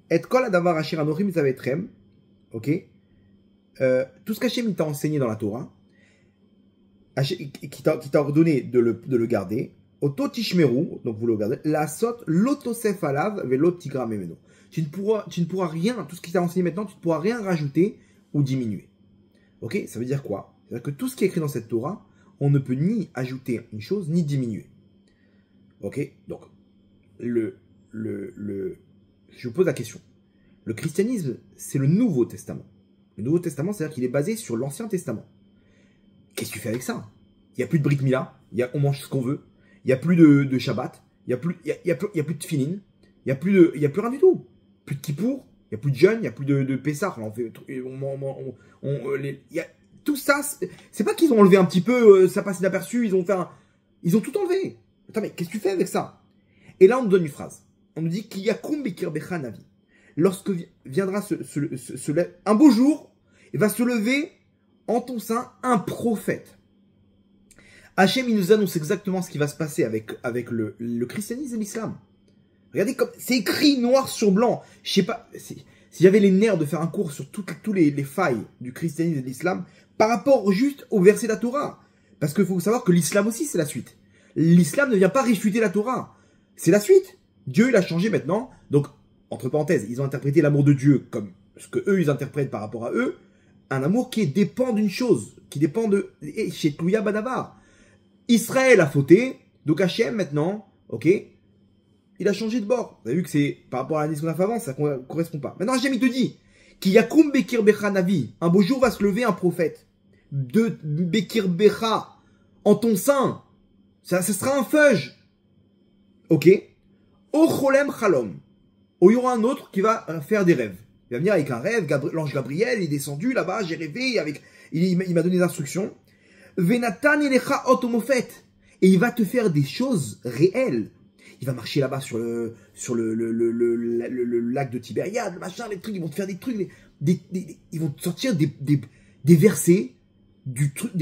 Et kol adavar asher anochim zavetrem. Ok. Tout ce qu'Hachem t'a enseigné dans la Torah, qui t'a ordonné de le garder. Oto tishmeru, donc vous le gardez. La sot lotosef alav velot tigra memeno. Tu ne pourras rien, tout ce qui t'a enseigné maintenant, tu ne pourras rien rajouter ou diminuer. Ok. Ça veut dire quoi? C'est-à-dire que tout ce qui est écrit dans cette Torah, on ne peut ni ajouter une chose ni diminuer. Ok. Donc je vous pose la question. Le christianisme, c'est le Nouveau Testament. Le Nouveau Testament, c'est-à-dire qu'il est basé sur l'Ancien Testament. Qu'est-ce que tu fais avec ça? Il n'y a plus de Brit Mila, on mange ce qu'on veut, il n'y a plus de Shabbat, il n'y a plus de Tfilin, il n'y a plus rien du tout. Plus de Kippour, il n'y a plus de jeûne, il n'y a plus de Pessah. Tout ça, c'est pas qu'ils ont enlevé un petit peu, ça passe inaperçu, ils ont tout enlevé. Attends, mais qu'est-ce que tu fais avec ça? Et là, on nous donne une phrase. On nous dit qu'il y a Kumbekir Bechanavi. Lorsque viendra un beau jour, il va se lever en ton sein un prophète. Hachem, il nous annonce exactement ce qui va se passer avec le christianisme et l'islam. Regardez comme c'est écrit noir sur blanc. Je sais pas, si j'avais les nerfs de faire un cours sur toutes les failles du christianisme et de l'islam par rapport juste au verset de la Torah. Parce qu'il faut savoir que l'islam aussi, c'est la suite. L'islam ne vient pas réfuter la Torah. C'est la suite. Dieu, il a changé maintenant. Donc, entre parenthèses, ils ont interprété l'amour de Dieu comme ce que eux, ils interprètent par rapport à eux. Un amour qui dépend d'une chose, qui dépend de chez Touya Badavar. Israël a fauté, donc Hachem maintenant, ok, il a changé de bord. Vous avez vu que c'est par rapport à l'année qu'on a fait avant, ça ne correspond pas. Maintenant Hachem il te dit qu'il Yakum Bekir Becha Navi, un beau jour va se lever un prophète de Bekir Becha en ton sein. Ça sera un feuge, ok. Ocholem Chalom, il y aura un autre qui va faire des rêves. Il va venir avec un rêve, l'ange Gabriel il est descendu là-bas, j'ai rêvé, il m'a donné des instructions. Venatan elecha otomofet. Et il va te faire des choses réelles. Il va marcher là-bas sur le lac de Tibériade, le machin, les trucs, ils vont te faire des trucs, ils vont te sortir des versets, du truc,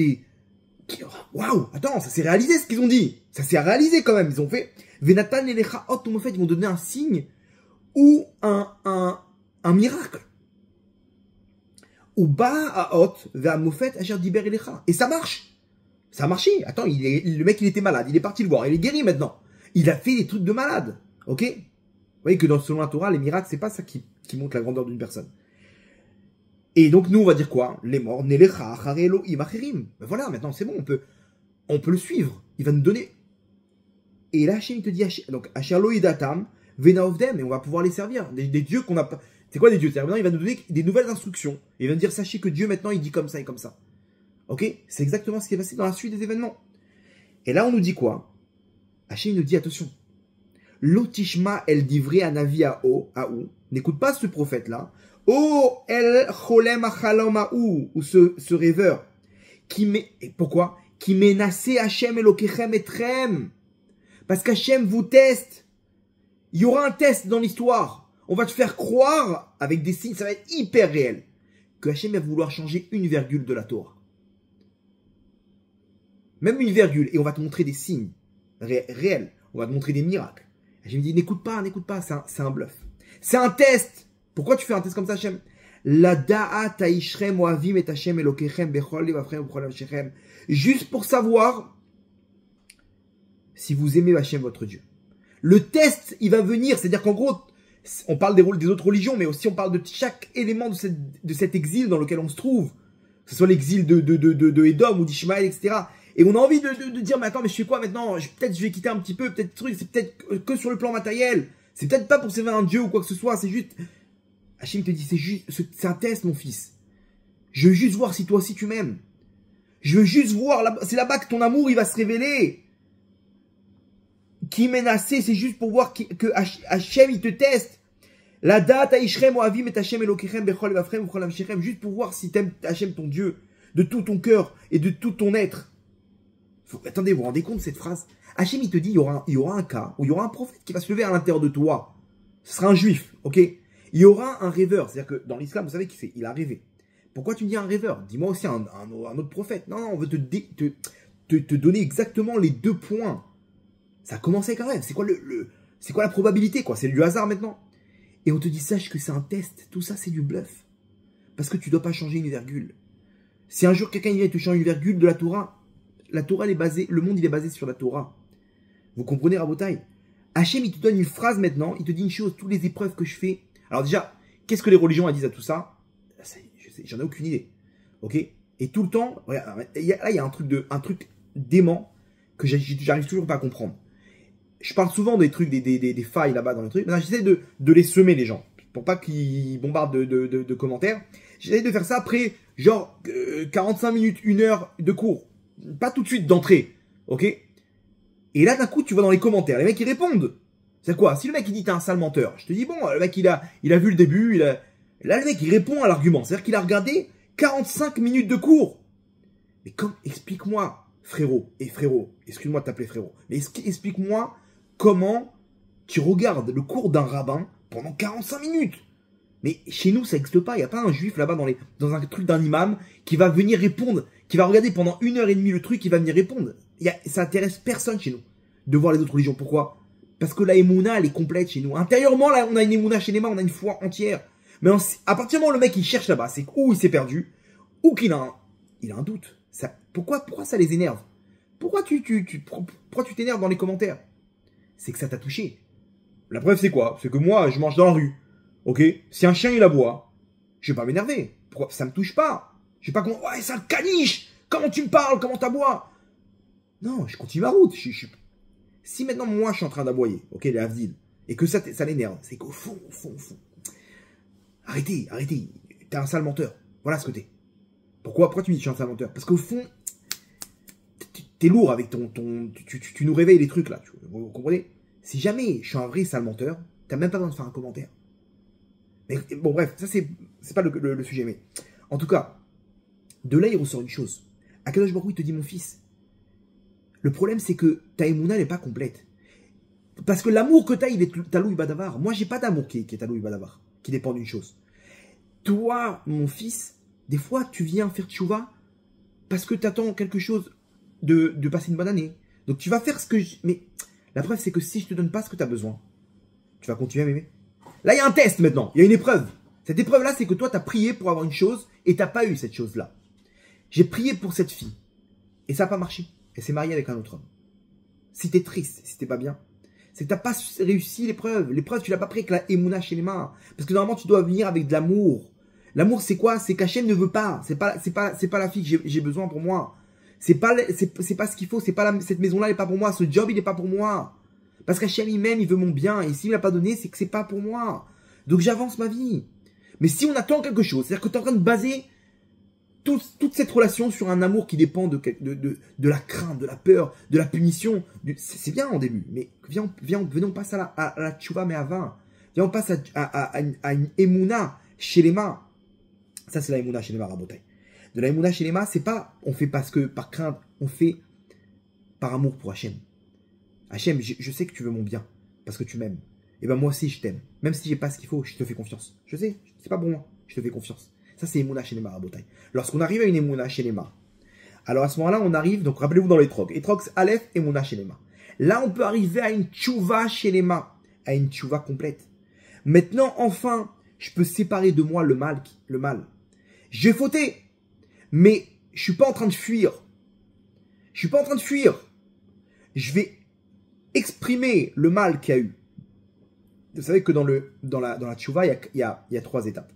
waouh, attends, ça s'est réalisé ce qu'ils ont dit. Ça s'est réalisé quand même, ils ont fait. Venatan elecha otomofet, ils vont donner un signe ou un miracle. Ou ba'aot ve'amofet asher diber elecha. Et ça marche. Ça a marché. Attends, le mec, il était malade. Il est parti le voir. Il est guéri maintenant. Il a fait des trucs de malade. Ok? Vous voyez que selon la Torah, les miracles, c'est pas ça qui montre la grandeur d'une personne. Et donc, nous, on va dire quoi? Les morts, nelecha, achare Elohim acherim. Ben voilà, maintenant, c'est bon, on peut le suivre. Il va nous donner. Et là, Hachem, il te dit, donc, asher lo idatam, vena ovdem, et on va pouvoir les servir. Des dieux qu'on n'a pas. C'est quoi des dieux? Maintenant, il va nous donner des nouvelles instructions. Il va nous dire, sachez que Dieu, maintenant, il dit comme ça et comme ça. Ok? C'est exactement ce qui est passé dans la suite des événements. Et là, on nous dit quoi? Hachem nous dit, attention. L'otishma el divrei anavi ou. N'écoute pas ce prophète-là. Oh el cholem achalom ou ce rêveur. Pourquoi? Qui menaçait Hachem elokechem etrem. Parce qu'Hachem vous teste. Il y aura un test dans l'histoire. On va te faire croire, avec des signes, ça va être hyper réel, que Hachem va vouloir changer une virgule de la Torah. Même une virgule. Et on va te montrer des signes réels. On va te montrer des miracles. Hachem dit, n'écoute pas, c'est un bluff. C'est un test. Pourquoi tu fais un test comme ça, Hachem? La da'a ta'ishrem oavim et Hachem elokechem bechol levavchem bechol nafshechem. Juste pour savoir si vous aimez Hachem, votre Dieu. Le test, il va venir. C'est-à-dire qu'en gros, on parle des autres religions, mais aussi on parle de chaque élément de cet exil dans lequel on se trouve. Que ce soit l'exil de Edom ou d'Ishmaël, etc. Et on a envie de dire, mais attends, mais je fais quoi maintenant? Peut-être je vais quitter un petit peu, peut-être truc, c'est peut-être que sur le plan matériel. C'est peut-être pas pour servir un Dieu ou quoi que ce soit, c'est juste... Hachem te dit, c'est un test, mon fils. Je veux juste voir si toi aussi tu m'aimes. Je veux juste voir, c'est là-bas que ton amour, il va se révéler. Qui menacé, c'est juste pour voir que Hachem, il te teste. La date Aishrem Oavim et Hachem Elokechem Bechol Vafrem Bechol Amshechem, juste pour voir si t'aimes Hachem, ton Dieu, de tout ton cœur et de tout ton être. Attendez, vous vous rendez compte de cette phrase? Hachem, il te dit, il y aura un cas où il y aura un prophète qui va se lever à l'intérieur de toi. Ce sera un juif, ok? Il y aura un rêveur. C'est-à-dire que dans l'islam, vous savez qui c'est? Il a rêvé. Pourquoi tu me dis un rêveur? Dis-moi aussi un autre prophète. Non, on veut te donner exactement les 2 points. Ça a commencé quand même. C'est quoi c'est quoi la probabilité, quoi? C'est du hasard maintenant. Et on te dit, sache que c'est un test. Tout ça, c'est du bluff. Parce que tu dois pas changer une virgule. Si un jour quelqu'un vient te changer une virgule de la Torah, elle est basée, le monde il est basé sur la Torah. Vous comprenez, Rabotai? Hachem, il te donne une phrase maintenant, il te dit une chose, toutes les épreuves que je fais. Alors déjà, qu'est-ce que les religions disent à tout ça? J'en ai aucune idée. Ok? Et tout le temps, là il y a un truc dément que j'arrive toujours pas à comprendre. Je parle souvent des trucs, des failles là-bas dans les trucs. J'essaie de les semer, les gens, pour pas qu'ils bombardent de commentaires. J'essaie de faire ça après, genre, 45 minutes, 1 heure de cours. Pas tout de suite d'entrée. Ok? Et là, d'un coup, tu vois dans les commentaires, les mecs, ils répondent. C'est quoi? Si le mec, il dit, t'es un sale menteur, je te dis, bon, le mec, il a vu le début, là, le mec, il répond à l'argument. C'est-à-dire qu'il a regardé 45 minutes de cours. Mais explique-moi, frérot, excuse-moi de t'appeler frérot, mais explique-moi comment tu regardes le cours d'un rabbin pendant 45 minutes. Mais chez nous, ça n'existe pas. Il n'y a pas un juif là-bas dans un truc d'un imam qui va venir répondre, qui va regarder pendant 1h30 le truc, qui va venir répondre. ça intéresse personne chez nous de voir les autres religions. Pourquoi? Parce que la Emouna, elle est complète chez nous. Intérieurement, là, on a une Emouna chez les mains, on a une foi entière. Mais à partir du moment où le mec, il cherche là-bas, c'est où il s'est perdu, ou qu'il a un doute. Pourquoi ça les énerve? Pourquoi tu t'énerves dans les commentaires? C'est que ça t'a touché. La preuve, c'est quoi? C'est que moi, je mange dans la rue. Ok? Si un chien, il aboie, je vais pas m'énerver. Pourquoi? Ça me touche pas. Je vais pas comment, ouais, c'est un caniche! Comment tu me parles? Comment t'aboies? Non, je continue ma route. Si maintenant, moi, je suis en train d'aboyer, ok, les Havdil, et que ça l'énerve, c'est qu'au fond, arrêtez. T'es un sale menteur. Voilà ce que t'es. Pourquoi tu me dis que je suis un sale menteur? Parce qu'au fond, t'es lourd avec tu nous réveilles les trucs là. Vous comprenez? Si jamais je suis un vrai sale menteur, t'as même pas besoin de faire un commentaire. Mais bon, bref, ça c'est pas le sujet. Mais en tout cas, de là il ressort une chose. Akadosh Baruch Hu, il te dit, mon fils, le problème c'est que ta Emouna n'est pas complète. Parce que l'amour que t'as, il est Taloui Badavar. Moi, j'ai pas d'amour qui est Taloui Badavar, qui dépend d'une chose. Toi, mon fils, des fois, tu viens faire tchouva parce que tu attends quelque chose de passer une bonne année. Donc, tu vas faire ce que Mais la preuve, c'est que si je te donne pas ce que tu as besoin, tu vas continuer à m'aimer. Là, il y a un test maintenant. Il y a une épreuve. Cette épreuve-là, c'est que toi, tu as prié pour avoir une chose et tu n'as pas eu cette chose-là. J'ai prié pour cette fille et ça n'a pas marché. Elle s'est mariée avec un autre homme. Si tu es triste, si tu n'es pas bien, c'est que tu n'as pas réussi l'épreuve. L'épreuve, tu l'as pas pris avec la Emouna chez les mains. Parce que normalement, tu dois venir avec de l'amour. L'amour, c'est quoi? C'est qu'Hachem ne veut pas. C'est pas la fille que j'ai besoin pour moi. C'est pas ce qu'il faut. C'est pas cette maison-là, elle est pas pour moi. Ce job, il est pas pour moi. Parce qu'Hachem, il m'aime, il veut mon bien. Et s'il m'a pas donné, c'est que c'est pas pour moi. Donc, j'avance ma vie. Mais si on attend quelque chose, c'est-à-dire que tu es en train de baser toute cette relation sur un amour qui dépend de la crainte, de la peur, de la punition. C'est bien en début. Mais venons, on passe à la tchouva, mais à 20. Viens, on passe à une Emouna chez les mains. Ça, c'est la Emouna chez les mains, Rabotai. De la Emouna chez les mains, c'est pas, on fait parce que, par crainte, on fait par amour pour Hachem. Hachem, je sais que tu veux mon bien, parce que tu m'aimes. Et ben moi aussi, je t'aime. Même si j'ai pas ce qu'il faut, je te fais confiance. Je sais, c'est pas pour moi, je te fais confiance. Ça, c'est Emouna chez les mains, Rabotai. Lorsqu'on arrive à une Emouna chez les mains, alors à ce moment-là, on arrive, donc rappelez-vous dans les trocs. Etrog, Aleph, Emouna chez les mains. Là, on peut arriver à une tchouva chez les mains, à une tchouva complète. Maintenant, enfin, je peux séparer de moi le mal. J'ai fauté, mais je suis pas en train de fuir. Je vais exprimer le mal qu'il y a eu. Vous savez que dans la tchouva, il y a 3 étapes.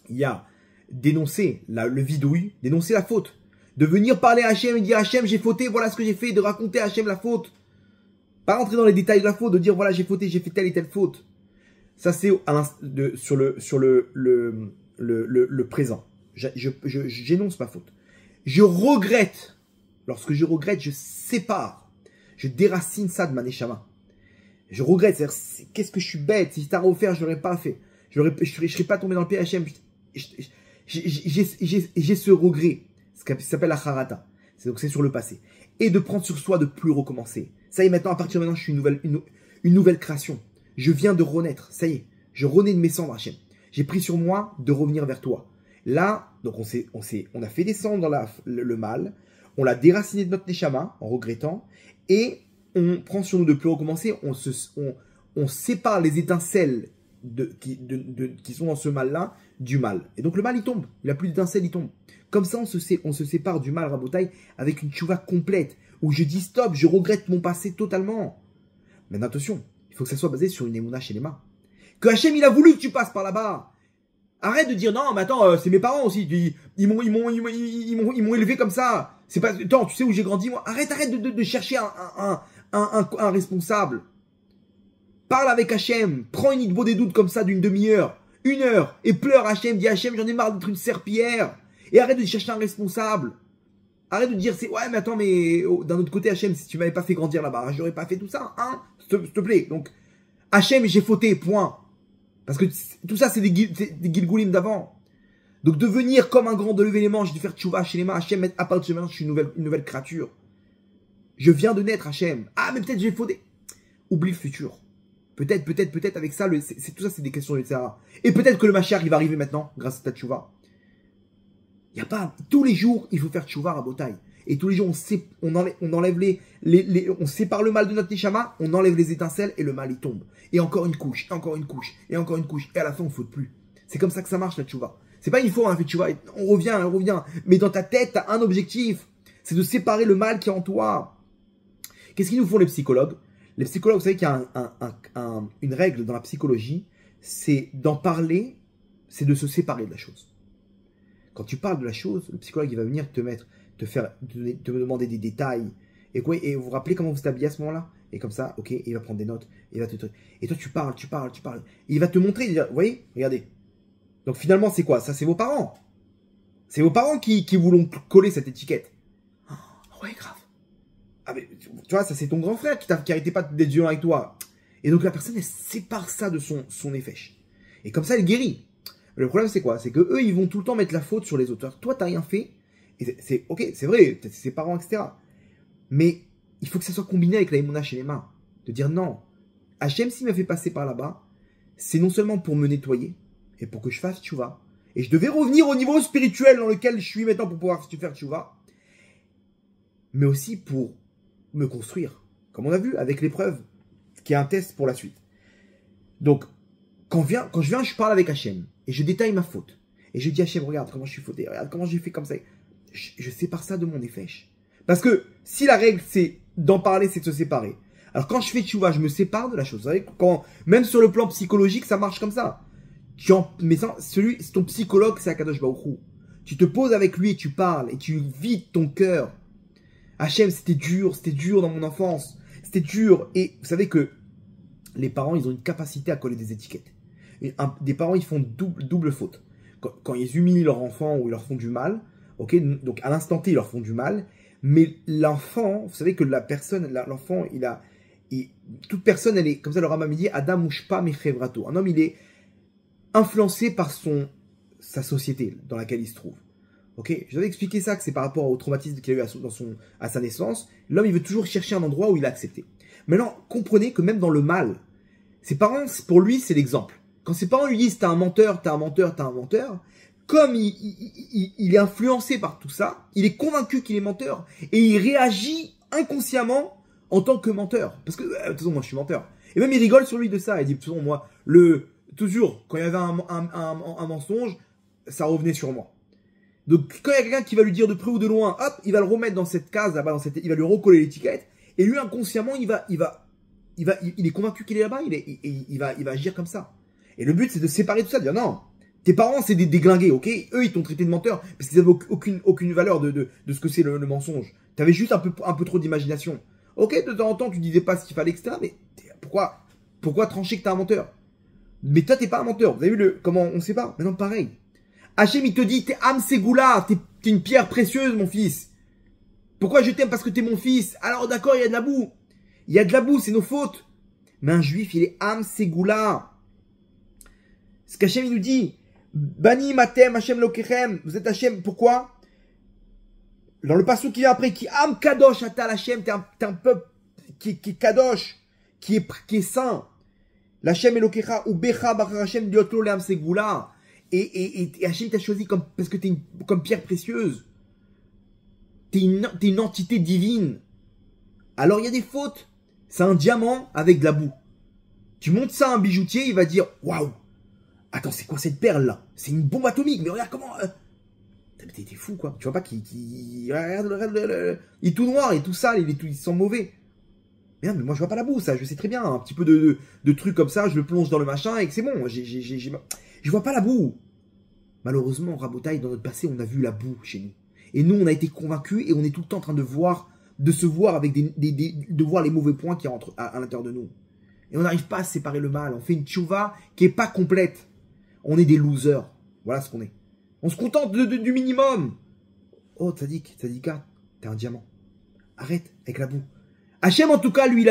Il y a dénoncer le vidouille, dénoncer la faute. De venir parler à Hachem et dire Hachem, j'ai fauté, voilà ce que j'ai fait, de raconter à Hachem la faute. Pas rentrer dans les détails de la faute, de dire voilà, j'ai fauté, j'ai fait telle et telle faute. Ça, c'est sur le présent. J'énonce ma faute. Je regrette. Lorsque je regrette, je sépare. Je déracine ça de ma neshama. Je regrette. C'est-à-dire, qu'est-ce que je suis bête. Si c'était à refaire, je l'aurais pas fait. Je serais pas tombé dans le pied Hachem. J'ai ce regret. Ce qui s'appelle la harata. Donc, c'est sur le passé. Et de prendre sur soi de plus recommencer. Ça y est, maintenant, à partir de maintenant, je suis une nouvelle création. Je viens de renaître. Ça y est. Je renais de mes cendres, Hachem. J'ai pris sur moi de revenir vers toi. Là, donc on a fait descendre le mal, on l'a déraciné de notre neshama en regrettant, et on prend sur nous de plus recommencer, on sépare les étincelles qui sont dans ce mal-là du mal. Et donc le mal, il tombe. Il n'a plus d'étincelles, il tombe. Comme ça, on se sépare du mal, Rabotai, avec une tchouva complète, où je dis stop, je regrette mon passé totalement. Mais attention, il faut que ça soit basé sur une émouna chez les mains. Que Hachem, il a voulu que tu passes par là-bas. Arrête de dire non, mais attends, c'est mes parents aussi. Ils m'ont élevé comme ça. C'est pas. Attends, tu sais où j'ai grandi moi. Arrête de chercher un responsable. Parle avec Hachem. Prends une idbo des doutes comme ça d'une demi-heure, 1 heure, et pleure Hachem. Dis Hachem, j'en ai marre d'être une serpillière. Et arrête de chercher un responsable. Arrête de dire ouais, mais attends, mais d'un autre côté Hachem, si tu m'avais pas fait grandir là-bas, j'aurais pas fait tout ça, hein. S'il te plaît. Donc Hachem, j'ai fauté. Point. Parce que tout ça, c'est des Gilgoulim d'avant. Donc, de venir comme un grand, de lever les manches, de faire tchouva chez les mains, Hachem, à partir de maintenant, je suis une nouvelle créature. Je viens de naître, Hachem. Ah, mais peut-être j'ai fauté. Oublie le futur. Peut-être avec ça, tout ça, c'est des questions de Sarah. Et peut-être que le Mashiach, il va arriver maintenant, grâce à ta tchouva. Il n'y a pas, tous les jours, il faut faire tchouva à Botaï. et tous les jours on enlève on sépare le mal de notre neshama, on enlève les étincelles et le mal il tombe. Et encore une couche, et encore une couche, et encore une couche, et à la fin on ne faute plus. C'est comme ça que ça marche la tchouva. C'est pas une fois on a fait tchouva, on revient. Mais dans ta tête, tu as un objectif, c'est de séparer le mal qui est en toi. Qu'est-ce qu'ils nous font les psychologues? Les psychologues, vous savez qu'il y a une règle dans la psychologie, c'est d'en parler, c'est de se séparer de la chose. Quand tu parles de la chose, le psychologue il va venir te demander des détails. Et vous vous rappelez comment vous t'habillez à ce moment-là? Et comme ça, ok, il va prendre des notes. Et toi tu parles. Et il va te montrer, dire, vous voyez, regardez. Donc finalement c'est quoi? Ça c'est vos parents. C'est vos parents qui vous l'ont collé cette étiquette. Oh, ouais, grave. Ah mais tu vois, ça c'est ton grand frère qui arrêtait pas d'être violent avec toi. Et donc la personne elle sépare ça de son effet. Et comme ça elle guérit. Le problème, c'est quoi? C'est que eux, ils vont tout le temps mettre la faute sur les auteurs. Toi, t'as rien fait. Et c'est ok, c'est vrai, c'est ses parents, etc. Mais il faut que ça soit combiné avec la émouna chez les mains. De dire non, Hachem, s'il m'a fait passer par là-bas, c'est non seulement pour me nettoyer et pour que je fasse tchouva. Et je devais revenir au niveau spirituel dans lequel je suis maintenant pour pouvoir faire tchouva. Mais aussi pour me construire. Comme on a vu avec l'épreuve, qui est un test pour la suite. Donc, quand je viens, je parle avec Hachem. Et je détaille ma faute. Et je dis à Hachem, regarde comment je suis fauté, regarde comment j'ai fait comme ça. Je sépare ça de mon effet. Parce que si la règle, c'est d'en parler, c'est de se séparer. Alors quand je fais tchouva, je me sépare de la chose. Vous savez, même sur le plan psychologique, ça marche comme ça. Mais ton psychologue, c'est Akadosh Baruch Hu. Tu te poses avec lui et tu parles. Et tu vides ton cœur. Hachem, c'était dur dans mon enfance. C'était dur. Et vous savez que les parents, ils ont une capacité à coller des étiquettes. Des parents, ils font double faute. Quand ils humilient leur enfant ou ils leur font du mal, ok, donc à l'instant T, ils leur font du mal, mais l'enfant, vous savez que l'enfant, toute personne, elle est, comme ça le Rambam dit, Adam Mushpa Mechevrato. Un homme, il est influencé par sa société dans laquelle il se trouve. Ok, je vais expliquer ça, que c'est par rapport au traumatisme qu'il a eu à sa naissance. L'homme, il veut toujours chercher un endroit où il a accepté. Maintenant, comprenez que même dans le mal, ses parents, pour lui, c'est l'exemple. Quand ses parents lui disent t'as un menteur, comme il est influencé par tout ça, il est convaincu qu'il est menteur et il réagit inconsciemment en tant que menteur. Parce que, de toute façon, moi je suis menteur. Et même il rigole sur lui de ça. Il dit, de toute façon, moi, toujours, quand il y avait un mensonge, ça revenait sur moi. Donc, quand il y a quelqu'un qui va lui dire de près ou de loin, hop, il va le remettre dans cette case là-bas, il va lui recoller l'étiquette. Et lui, inconsciemment, il est convaincu qu'il est là-bas, il va agir comme ça. Et le but, c'est de séparer tout ça, de dire non, tes parents, c'est des déglingués, ok? Eux, ils t'ont traité de menteur parce qu'ils n'avaient aucune valeur de ce que c'est le mensonge. Tu avais juste un peu trop d'imagination. Ok, de temps en temps, tu disais pas ce qu'il fallait, etc. Mais pourquoi trancher que t'es un menteur? Mais toi, t'es pas un menteur. Vous avez vu comment on sépare? Maintenant, pareil. Hachem, il te dit, t'es Am Ségoula, t'es une pierre précieuse, mon fils. Pourquoi je t'aime? Parce que t'es mon fils. Alors, d'accord, il y a de la boue. Il y a de la boue, c'est nos fautes. Mais un juif, il est Am Ségoula. Ce qu'Hachem, il nous dit, Bani Matem, Hachem Lokechem, vous êtes Hachem, pourquoi? Dans le passage qui vient après, qui Am Kadosh, Atal Hachem, t'es un peuple qui est Kadosh, qui est saint. L'Hachem Elokecha, ou Becha, Bachar Hachem, Diotlo, le Am Ségoula. Et Hachem t'a choisi parce que t'es comme pierre précieuse. T'es une entité divine. Alors il y a des fautes. C'est un diamant avec de la boue. Tu montes ça à un bijoutier, il va dire waouh. Attends, c'est quoi cette perle là? C'est une bombe atomique, mais regarde comment. T'es fou quoi. Tu vois pas regarde, il est tout noir, il est tout sale, il sent mauvais. Mais non, mais moi je vois pas la boue, ça, je sais très bien. Un petit peu de trucs comme ça, je le plonge dans le machin et que c'est bon. Je vois pas la boue. Malheureusement, Rabotaï, dans notre passé, on a vu la boue chez nous. Et nous, on a été convaincus et on est tout le temps en train de se voir avec de voir les mauvais points qui rentrent à l'intérieur de nous. Et on n'arrive pas à séparer le mal. On fait une tchouva qui est pas complète. On est des losers. Voilà ce qu'on est. On se contente du minimum. Oh, Tzadika, t'es un diamant. Arrête avec la boue. Hachem, en tout cas, lui,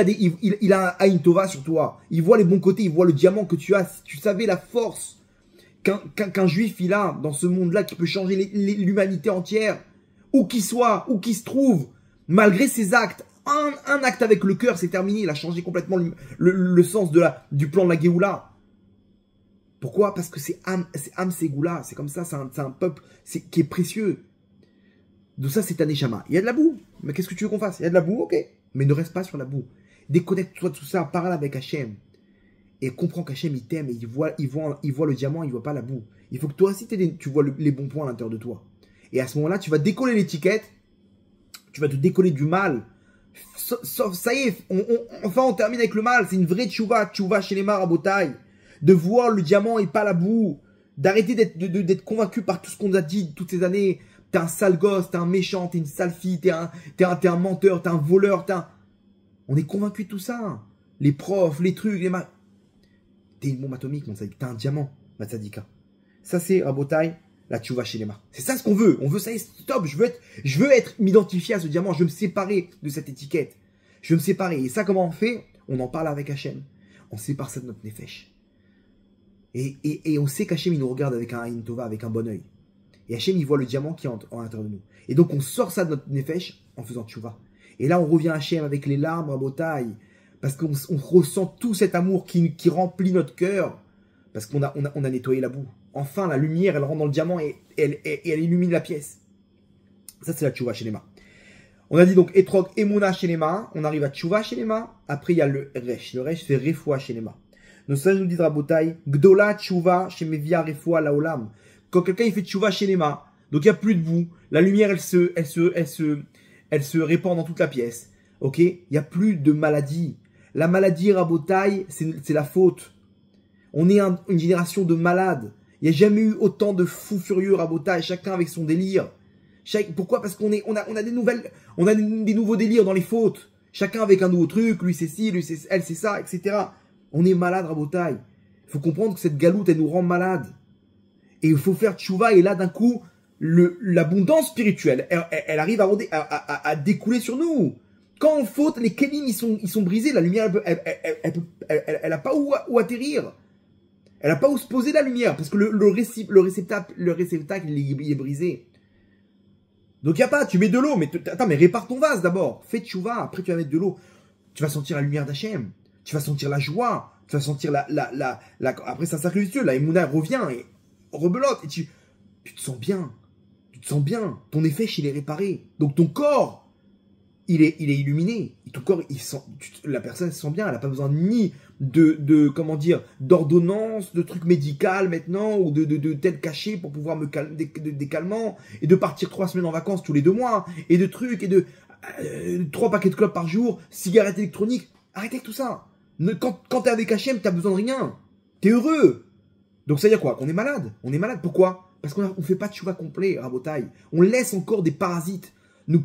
il a un Aïn Tova sur toi. Il voit les bons côtés, il voit le diamant que tu as. Si tu savais la force qu'un juif, il a dans ce monde-là, qui peut changer l'humanité entière, où qu'il soit, où qu'il se trouve, malgré ses actes. Un acte avec le cœur, c'est terminé. Il a changé complètement le sens du plan de la Géoula. Pourquoi? Parce que c'est Am Ségoula. C'est comme ça, c'est un peuple qui est précieux. Donc ça, c'est ta neshama. Il y a de la boue. Mais qu'est-ce que tu veux qu'on fasse? Il y a de la boue, ok. Mais ne reste pas sur la boue. Déconnecte-toi de tout ça, parle avec Hachem. Et comprends qu'Hachem, il t'aime et il voit le diamant, il voit pas la boue. Il faut que toi aussi, tu vois les bons points à l'intérieur de toi. Et à ce moment-là, tu vas décoller l'étiquette, tu vas te décoller du mal. Sauf, ça y est, enfin on termine avec le mal. C'est une vraie tchouva chez les Rabotai. De voir le diamant et pas la boue. D'arrêter d'être convaincu par tout ce qu'on a dit toutes ces années. T'es un sale gosse, t'es un méchant, t'es une sale fille, t'es un menteur, t'es un voleur, On est convaincu de tout ça. Les profs, les trucs, T'es une bombe atomique, mon sadique. T'es un diamant, ma tzadika. Ça, c'est, Rabotai, la tchouva chez les Mar. C'est ça ce qu'on veut. On veut ça, stop. Je veux m'identifier à ce diamant. Je veux me séparer de cette étiquette. Je veux me séparer. Et ça, comment on fait? On en parle avec Hachem. On sépare ça de notre nefesh. Et on sait qu'Hachem, il nous regarde avec un Aïn Tova, avec un bon oeil. Et Hachem, il voit le diamant qui est en l'intérieur de nous. Et donc, on sort ça de notre nefesh en faisant tchouva. Et là, on revient à Hachem avec les larmes, Rabotai. Parce qu'on ressent tout cet amour qui remplit notre cœur. Parce qu'on a nettoyé la boue. Enfin, la lumière, elle rentre dans le diamant et elle illumine la pièce. Ça, c'est la tchouva chez les mains. On a dit donc Etrog, Emouna chez les mains. On arrive à tchouva chez les mains. Après, il y a le Resh. Le Resh, c'est Refoua chez les mains. Donc ça, nous dit Rabotai, Gdola tchouva chez Mevia Refoua Laolam. Quand quelqu'un il fait tchouva chez les mains, donc il n'y a plus de boue. La lumière, elle se répand dans toute la pièce. Ok? Il n'y a plus de maladie. La maladie, Rabotai, c'est la faute. On est une génération de malades. Il n'y a jamais eu autant de fous furieux, Rabotai, chacun avec son délire. Pourquoi? Parce qu'on a des nouveaux délires dans les fautes. Chacun avec un nouveau truc, lui c'est ci, lui c'est elle c'est ça, etc. On est malade, Rabotai. Il faut comprendre que cette galoute, elle nous rend malade. Et il faut faire tchouva, et là d'un coup, l'abondance spirituelle, elle arrive à découler sur nous. Quand on faute, les kelim, ils sont brisés, la lumière, elle a pas où atterrir. Elle a pas où se poser la lumière, parce que le réceptacle, il est brisé. Donc il y a pas, tu mets de l'eau, mais attends, mais répare ton vase d'abord. Fais tchouva, après tu vas mettre de l'eau. Tu vas sentir la lumière d'Hachem. Tu vas sentir la joie. Tu vas sentir après ça cercle vicieux, la Emouna revient et rebelote, et tu te sens bien. Tu te sens bien. Ton effet, il est réparé. Donc ton corps, il est illuminé. Et ton corps, la personne se sent bien. Elle n'a pas besoin ni comment dire, d'ordonnance, de trucs médicaux maintenant, ou de tel cachet pour pouvoir des calmants, et de partir 3 semaines en vacances tous les 2 mois, et de trucs, et de 3 paquets de clopes par jour, cigarettes électroniques. Arrêtez avec tout ça. Quand t'es avec Hachem, t'as besoin de rien. T'es heureux. Donc ça veut dire quoi? Qu'on est malade. On est malade. Pourquoi? Parce qu'on ne fait pas de tchouva complet, Rabotai. On laisse encore des parasites nous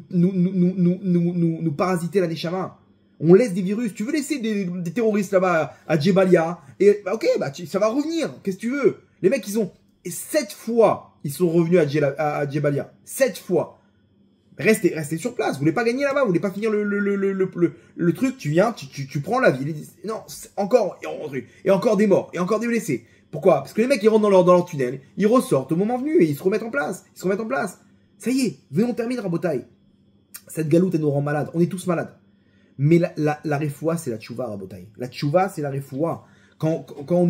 parasiter la neshama. On laisse des virus. Tu veux laisser des terroristes là-bas à Djebalia, et ok, ça va revenir. Qu'est-ce que tu veux? Les mecs, 7 fois, ils sont revenus à Djebalia. 7 fois. Restez sur place. Vous voulez pas gagner là-bas, vous voulez pas finir le truc. Tu viens, tu prends la ville. Non, encore et encore des morts et encore des blessés. Pourquoi? Parce que les mecs, ils rentrent dans leur tunnel, ils ressortent au moment venu et ils se remettent en place. Ça y est, venons, on termine, Rabotai. Cette galoute, elle nous rend malades. On est tous malades. Mais la refoua, c'est la tchouva, Rabotai. La tchouva, c'est la refoua. Quand on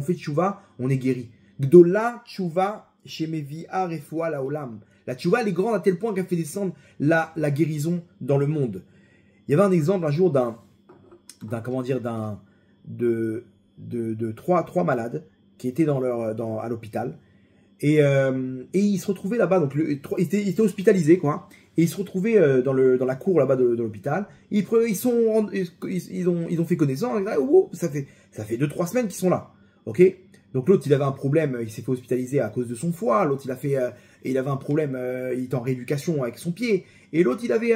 fait tchouva, on est guéri. Gdola tchouva chez Mevia refoua la olam. La tchouva, elle est grande à tel point qu'elle fait descendre la guérison dans le monde. Il y avait un exemple un jour de trois malades qui étaient à l'hôpital. Et ils se retrouvaient là-bas, donc ils étaient hospitalisés, quoi. Et ils se retrouvaient dans la cour là-bas de l'hôpital. Ils ont fait connaissance. Ça fait 2-3 semaines qu'ils sont là. Ok. Donc l'autre, il avait un problème, il s'est fait hospitaliser à cause de son foie. L'autre, il avait un problème, il était en rééducation avec son pied. Et l'autre, il avait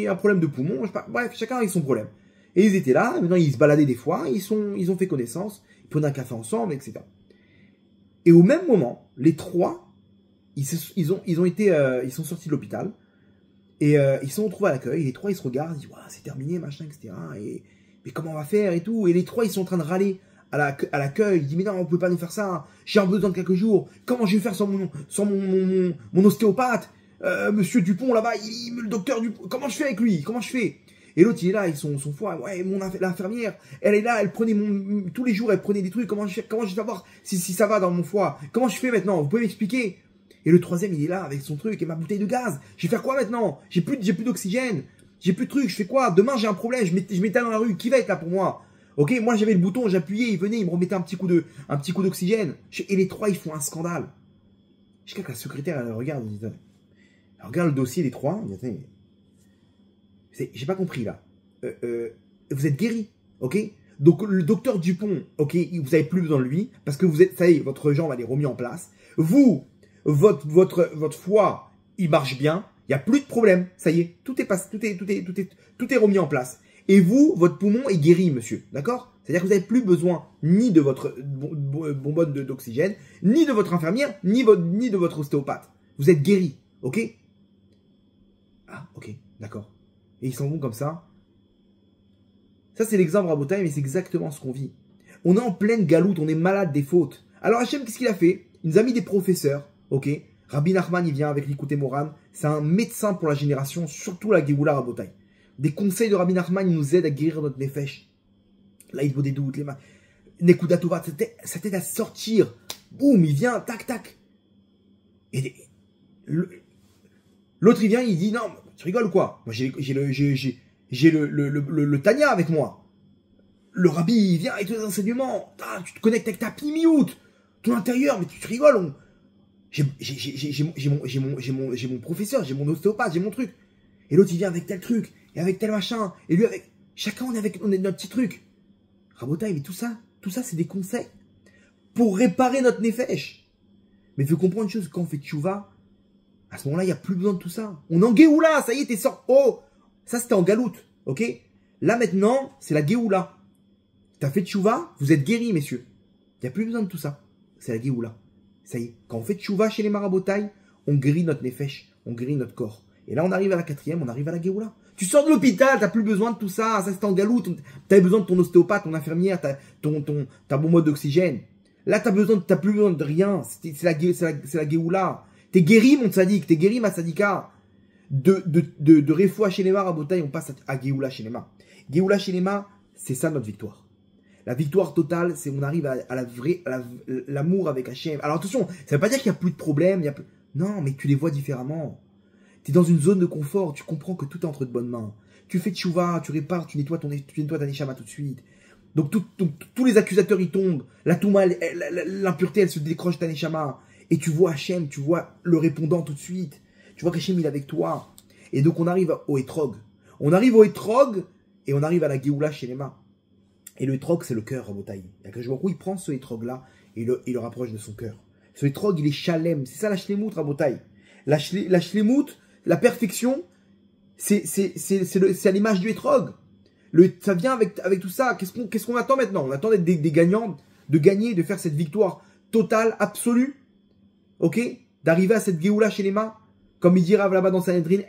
un problème de poumon. Je sais pas, bref, chacun avec son problème. Et ils étaient là. Maintenant, ils se baladaient des fois. Ils ont fait connaissance. Ils prenaient un café ensemble, etc. Et au même moment, les 3, ils sont sortis de l'hôpital. Et ils se sont retrouvés à l'accueil. Les 3, ils se regardent, ils disent, ouais, c'est terminé, machin, etc. Mais comment on va faire et tout. Et les 3, ils sont en train de râler à l'accueil. Ils disent, mais non, on peut pas nous faire ça. J'ai besoin de quelques jours. Comment je vais faire sans mon ostéopathe? Monsieur Dupont, là-bas, le docteur Dupont, comment je fais avec lui? Comment je fais? Et l'autre, il est là, son foie. Ouais, l'infirmière, elle est là, elle prenait tous les jours, elle prenait des trucs. Comment je vais savoir si ça va dans mon foie? Comment je fais maintenant? Vous pouvez m'expliquer? Et le troisième, il est là avec son truc et ma bouteille de gaz. Je vais faire quoi maintenant? J'ai plus d'oxygène. J'ai plus de trucs. Je fais quoi? Demain, j'ai un problème. Je m'étale dans la rue. Qui va être là pour moi? Ok, moi j'avais le bouton, j'appuyais, il venait, il me remettait un petit coup d'oxygène. Et les trois, ils font un scandale. Jusqu'à que la secrétaire, elle regarde, elle regarde le dossier des trois. J'ai pas compris là. Vous êtes guéri, ok? Donc le docteur Dupont, ok, vous avez plus besoin de lui parce que vous êtes, ça y est, votre jambe elle est remise en place. Vous, votre foie, il marche bien, il y a plus de problème, ça y est, tout est remis en place. Et vous, votre poumon est guéri, monsieur, d'accord? C'est-à-dire que vous n'avez plus besoin ni de votre bonbonne d'oxygène, ni de votre infirmière, ni de votre ostéopathe. Vous êtes guéri, ok? Ah, ok, d'accord. Et ils s'en vont comme ça. Ça, c'est l'exemple Rabotai, mais c'est exactement ce qu'on vit. On est en pleine galoute, on est malade des fautes. Alors Hachem, qu'est-ce qu'il a fait? Il nous a mis des professeurs, ok? Rabbi Nachman, il vient avec l'Ikouté Moran. C'est un médecin pour la génération, surtout la Géoula Rabotai. Des conseils de Rabbi Nachman, il nous aide à guérir notre nefesh. Là, il vaut des doutes, les mains. Nekuda Tova, ça t'aide à sortir. Boum, il vient, tac, tac. Et l'autre, il vient, il dit, non, tu rigoles ou quoi? Moi, j'ai le Tanya avec moi. Le rabbi, il vient avec tous les enseignements. Ah, tu te connectes avec ta pnimiout, ton intérieur, mais tu te rigoles. J'ai mon professeur, j'ai mon ostéopathe, j'ai mon truc. Et l'autre, il vient avec tel truc, et avec tel machin, et lui avec... Chacun, on est notre petit truc. Rabotai, mais tout ça, c'est des conseils pour réparer notre nefesh. Mais il faut comprendre une chose, quand on fait tchouva, à ce moment-là, il n'y a plus besoin de tout ça. On est en Géoula, ça y est, t'es sorti. Oh, ça c'était en galoute, ok? Là maintenant, c'est la Géoula. T'as fait tchouva, vous êtes guéris, messieurs. Il n'y a plus besoin de tout ça. C'est la Géoula. Ça y est, quand on fait tchouva chez les Marabotai, on guérit notre nefesh, on guérit notre corps. Et là, on arrive à la quatrième, on arrive à la Géoula. Tu sors de l'hôpital, t'as plus besoin de tout ça. Ça, c'est en galoute. T'as besoin de ton ostéopathe, ton infirmière, ta bonbonne d'oxygène. Là, t'as plus besoin de rien. C'est la Géoula. T'es guéri, mon tzaddik. T'es guéri, ma tzadika. De Refoua Shelema Rabotai, on passe à Géoula Shelema. Géoula Shelema, c'est ça notre victoire. La victoire totale, c'est on arrive à l'amour avec Hachem. Alors attention, ça veut pas dire qu'il n'y a plus de problèmes. Non, mais tu les vois différemment. Tu es dans une zone de confort, tu comprends que tout est entre de bonnes mains. Tu fais tchouva, tu répares, tu nettoies ta neshama tout de suite. Donc tous les accusateurs ils tombent, la touma, l'impureté elle se décroche de ta neshama. Et tu vois Hachem, tu vois le répondant tout de suite. Tu vois qu'Hachem il est avec toi. Et donc on arrive au Etrog. On arrive au Etrog et on arrive à la Géoula Shelema. Et le Etrog c'est le cœur, Rabotai. Il prend ce Etrog là et il le rapproche de son cœur. Ce Etrog il est Shalem, c'est ça la Shlemut, Rabotai. La Shlemut, la perfection, c'est à l'image du Etrog. Ça vient avec tout ça. Qu'est-ce qu'on attend maintenant? On attend d'être des gagnants, de gagner, de faire cette victoire totale, absolue. Ok? D'arriver à cette Géoula Shelema, comme il dira là-bas dans Sanhedrin,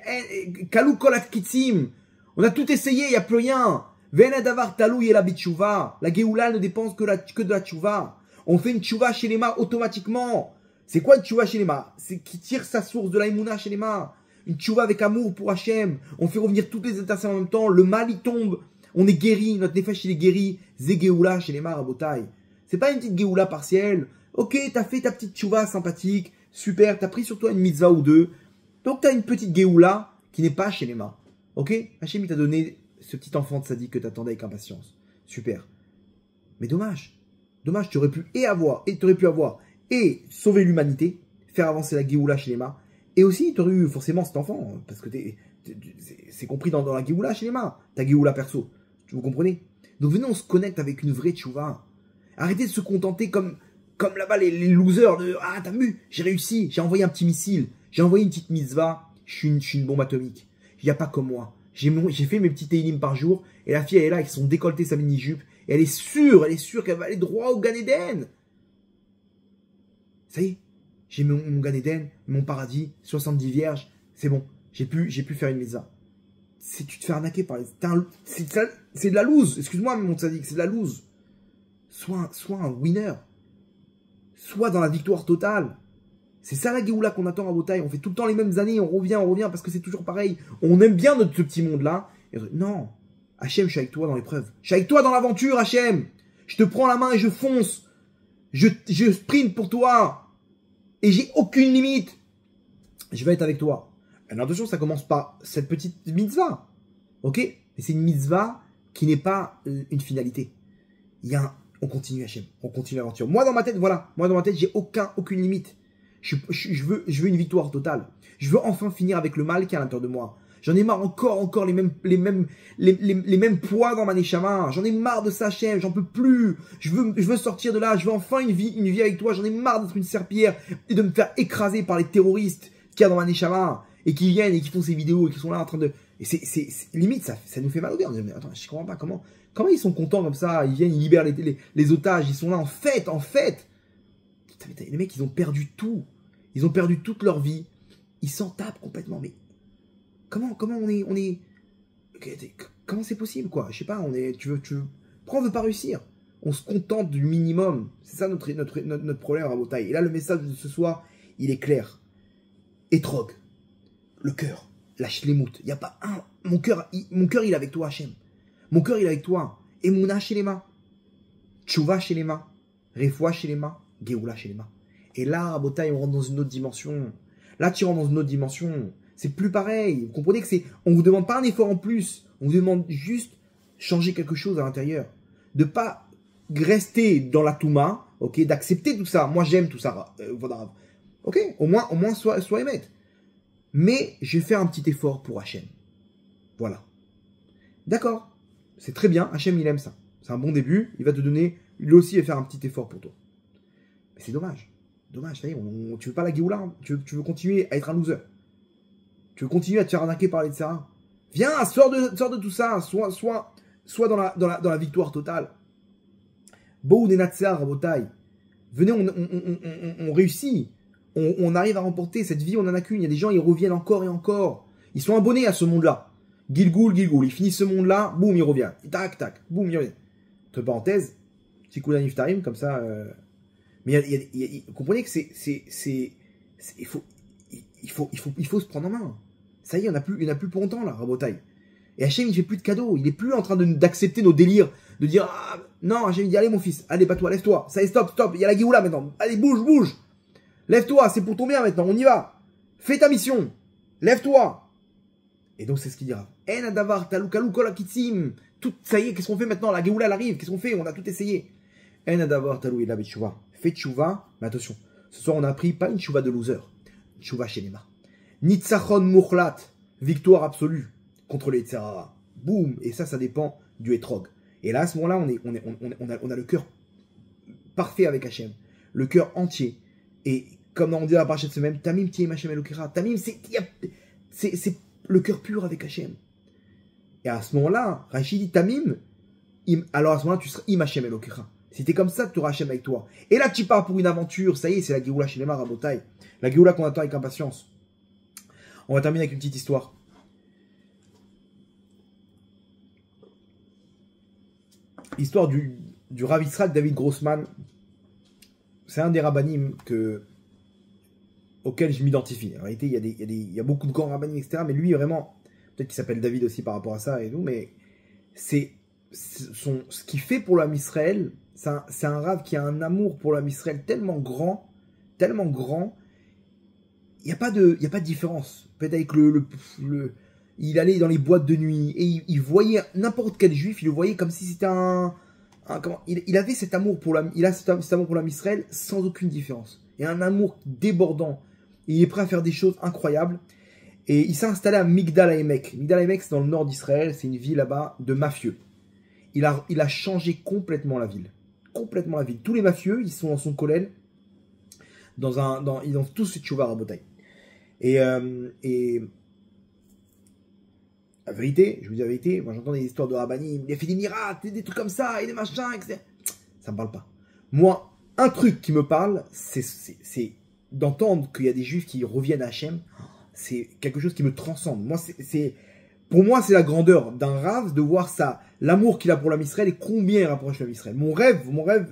Kalou Kolat Kitsim. On a tout essayé, il n'y a plus rien. Venadavar Talou Yela Bitchouva. La Géoula ne dépense que de la tchouva. On fait une tchouva Shelema automatiquement. C'est quoi une tchouva Shelema? C'est qui tire sa source de la Emouna Shelema. Une tchouva avec amour pour Hachem. On fait revenir toutes les étincelles en même temps. Le mal, il tombe. On est guéri. Notre nefesh, il est guéri. Zé Géoula Shelema Rabotai. C'est pas une petite Géoula partielle. Ok, t'as fait ta petite tchouva sympathique. Super, t'as pris sur toi une mitzvah ou deux. Donc t'as une petite Géoula qui n'est pas Shelema. Ok? Hachem, il t'a donné ce petit enfant de sadique que t'attendais avec impatience. Super. Mais dommage. Dommage, tu aurais pu avoir et sauver l'humanité, faire avancer la Géoula Shelema. Et aussi, tu aurais eu forcément cet enfant, parce que c'est compris dans la Géoula Shelema, ta Géoula perso. Vous comprenez? Donc venez, on se connecte avec une vraie tchouva. Arrêtez de se contenter comme là-bas les losers de « Ah, t'as vu, j'ai réussi, j'ai envoyé un petit missile, j'ai envoyé une petite mitzvah, je suis une bombe atomique. Il n'y a pas comme moi. J'ai fait mes petits télim par jour, et la fille, elle est là avec son décolleté, sa mini-jupe, et elle est sûre qu'elle va aller droit au Gan Eden. Ça y est, j'ai mon Gan Eden, mon paradis, 70 vierges, c'est bon, j'ai pu faire une mitzvah. Tu te fais arnaquer par les... C'est de la loose, excuse-moi mon tzaddik, c'est de la loose. Sois un winner. Sois dans la victoire totale. C'est ça la Géoula qu'on attend à Rabotai. On fait tout le temps les mêmes années, on revient, parce que c'est toujours pareil. On aime bien ce petit monde-là. Non, Hachem, je suis avec toi dans l'épreuve. Je suis avec toi dans l'aventure, Hachem. Je te prends la main et je fonce. Je sprint pour toi. Et j'ai aucune limite. je vais être avec toi. Alors attention, ça commence par cette petite mitzvah. Ok? Mais c'est une mitzvah qui n'est pas une finalité. On continue Hachem, on continue l'aventure. Moi dans ma tête, voilà, moi dans ma tête, j'ai aucune limite. Je veux une victoire totale. Je veux enfin finir avec le mal qui est à l'intérieur de moi. J'en ai marre encore les mêmes poids dans ma neshama. J'en ai marre de ça, Hachem, j'en peux plus. Je veux sortir de là, je veux enfin une vie avec toi. J'en ai marre d'être une serpillière et de me faire écraser par les terroristes qu'il y a dans ma neshama et qui viennent et qui font ces vidéos et qui sont là en train de... Et c'est limite, ça nous fait mal au cœur. Mais attends, je comprends pas comment ils sont contents comme ça. Ils viennent, ils libèrent les otages. Ils sont là en fête. Putain, les mecs, ils ont perdu tout. Ils ont perdu toute leur vie. Ils s'en tapent complètement. Mais comment on est comment c'est possible, quoi? Je sais pas, pourquoi on veut pas réussir? On se contente du minimum. C'est ça notre problème à Rabotai. Et là, le message de ce soir, il est clair. Etrog, le cœur, la shlemout. Il n'y a pas un. Mon cœur, il est avec toi, Hachem. Mon cœur, il est avec toi. Emouna shelema. Tchouva shelema. Refoua shelema. Geoula shelema. Et là, Rabotai, on rentre dans une autre dimension. Là, tu rentres dans une autre dimension. C'est plus pareil. Vous comprenez que on vous demande pas un effort en plus. On vous demande juste changer quelque chose à l'intérieur. De pas rester dans la Touma, ok, d'accepter tout ça. Moi, j'aime tout ça. Ok, au moins, sois émettre. Mais je vais faire un petit effort pour Hachem. Voilà. D'accord. C'est très bien. Hachem, il aime ça. C'est un bon début. Il va te donner, lui aussi, il va faire un petit effort pour toi. Mais c'est dommage. Dommage, ça y est, tu veux pas la Géoula, hein. Tu veux continuer à être un loser. Tu veux continuer à te faire arnaquer par les Tsara. Viens, sors de tout ça. Sois dans la victoire totale. Bou Nenatsar, Rabotai. Venez, on réussit. On arrive à remporter cette vie, on en a qu'une. Il y a des gens, ils reviennent encore et encore. Ils sont abonnés à ce monde-là. Gilgoul. Ils finissent ce monde-là, boum, ils reviennent. Tac, boum, ils reviennent. Entre parenthèses, petit coup d'aniftarim, comme ça. Mais vous comprenez que il faut se prendre en main. Ça y est, il n'y en a plus pour longtemps, là, Rabotai. Et Hachem, il fait plus de cadeaux. Il est plus en train d'accepter nos délires. De dire, ah, non, Hachem, il dit, allez, mon fils, allez, bats-toi, lève-toi. Ça y est, stop. Il y a la Géoula maintenant. Allez, bouge. Lève-toi, c'est pour ton bien maintenant, on y va. Fais ta mission. Lève-toi. Et donc, c'est ce qu'il dira. En adavar, talou, kolakitsim. Tout, ça y est, qu'est-ce qu'on fait maintenant? La Géoula, elle arrive. Qu'est-ce qu'on fait? On a tout essayé. En adavar, talou, il a tchouva. Fais tchouva. Mais attention, ce soir, on a appris pas une tchouva de loser. Une tchouva chez les mains. Nitzachon mouchlat. Victoire absolue contre les Tzerara. Boum. Et ça dépend du Etrog. Et là, à ce moment-là, on a le cœur parfait avec Hachem. Le cœur entier. Et comme on dit à la parachute de semaine, Tamim Tiem Hachem Elokira. Tamim, c'est le cœur pur avec Hachem. Et à ce moment-là, Rachid dit Tamim, alors à ce moment-là, tu seras Im Hachem Elokira. Si t'es comme ça, tu auras Hachem avec toi. Et là, tu pars pour une aventure. Ça y est, c'est la Géoula Shelema Rabotai. La Géoula qu'on attend avec impatience. On va terminer avec une petite histoire. Histoire du Rav Yitzhak David Grossman. C'est un des rabbanim auquel je m'identifie. En réalité, il y a beaucoup de grands rabbanim, etc. Mais lui, vraiment, peut-être qu'il s'appelle David aussi par rapport à ça et tout, mais ce qu'il fait pour l'âme Israël, c'est un Rav qui a un amour pour l'âme Israël tellement grand, il n'y a pas de différence. Peut-être avec il allait dans les boîtes de nuit et il voyait n'importe quel juif, il le voyait comme si c'était il avait cet amour pour cet amour pour l'âme Israël sans aucune différence. Et un amour débordant. Et il est prêt à faire des choses incroyables. Et il s'est installé à Migdal HaEmek. Migdal HaEmek, c'est dans le nord d'Israël. C'est une ville là-bas de mafieux. Il a changé complètement la ville. Complètement la ville. Tous les mafieux, ils sont dans son kollel. Ils ont tous fait tchouva Rabotai. Et la vérité, je vous dis la vérité, moi j'entends des histoires de rabbanim, il a fait des miracles, des trucs comme ça, et des machins, etc. Ça me parle pas. Moi, un truc qui me parle, c'est d'entendre qu'il y a des juifs qui reviennent à Hachem. C'est quelque chose qui me transcende. Moi, pour moi, c'est la grandeur d'un Rav de voir ça, l'amour qu'il a pour l'âme Israël et combien il rapproche l'âme Israël. Mon rêve,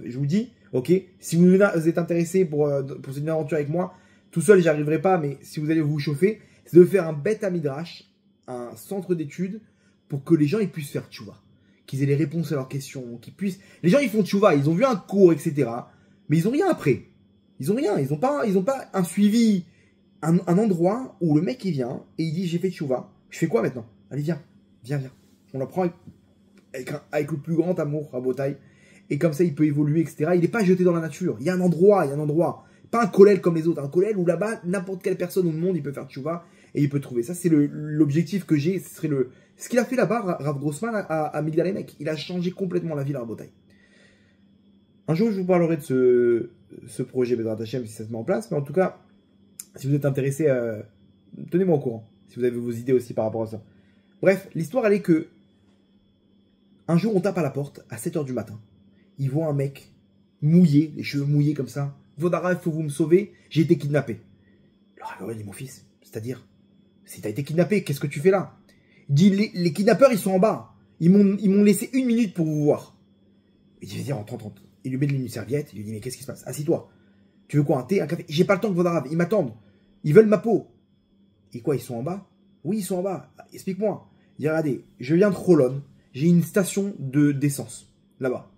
je vous dis, ok, si vous êtes intéressé pour cette aventure avec moi, tout seul, j'y arriverai pas, mais si vous allez vous chauffer, c'est de faire un Beth Midrash, un centre d'études, pour que les gens ils puissent faire tchouva, qu'ils aient les réponses à leurs questions, qu'ils puissent. Les gens ils font tchouva, ils ont vu un cours, etc. Mais ils ont rien après. Ils ont rien, ils ont pas un suivi. un endroit où le mec il vient et il dit j'ai fait tchouva. Je fais quoi maintenant? Allez, viens, viens, viens. On le prend avec le plus grand amour à Botaï. Et comme ça, il peut évoluer, etc. Il n'est pas jeté dans la nature. Il y a un endroit, il y a un endroit. Pas un kollel comme les autres. Un kollel où là-bas, n'importe quelle personne au monde, il peut faire tchouva et il peut trouver. Ça, c'est l'objectif que j'ai. Ce serait ce qu'il a fait là-bas, Rav Grossman, à Migdal Emek. Il a changé complètement la ville à Botaï. Un jour, je vous parlerai de ce projet Bezrat Hashem si ça se met en place. Mais en tout cas, si vous êtes intéressé, tenez-moi au courant. Si vous avez vos idées aussi par rapport à ça. Bref, l'histoire, elle est que un jour, on tape à la porte à 7 h du matin. Il voit un mec mouillé, les cheveux mouillés comme ça. Vodara, il faut vous me sauver, j'ai été kidnappé. Alors, il dit, mon fils, c'est-à-dire, si t'as été kidnappé, qu'est-ce que tu fais là? Il dit, les kidnappeurs, ils sont en bas. Ils m'ont laissé 1 minute pour vous voir. Il dit, vas-y, rentre. Il lui met une serviette, il lui dit, mais qu'est-ce qui se passe? Assis-toi. Tu veux quoi, un thé, un café? J'ai pas le temps que Vodara, ils m'attendent. Ils veulent ma peau. Et quoi, ils sont en bas? Oui, ils sont en bas. Explique-moi. Il dit, regardez, je viens de Cholon, j'ai une station d'essence, là-bas.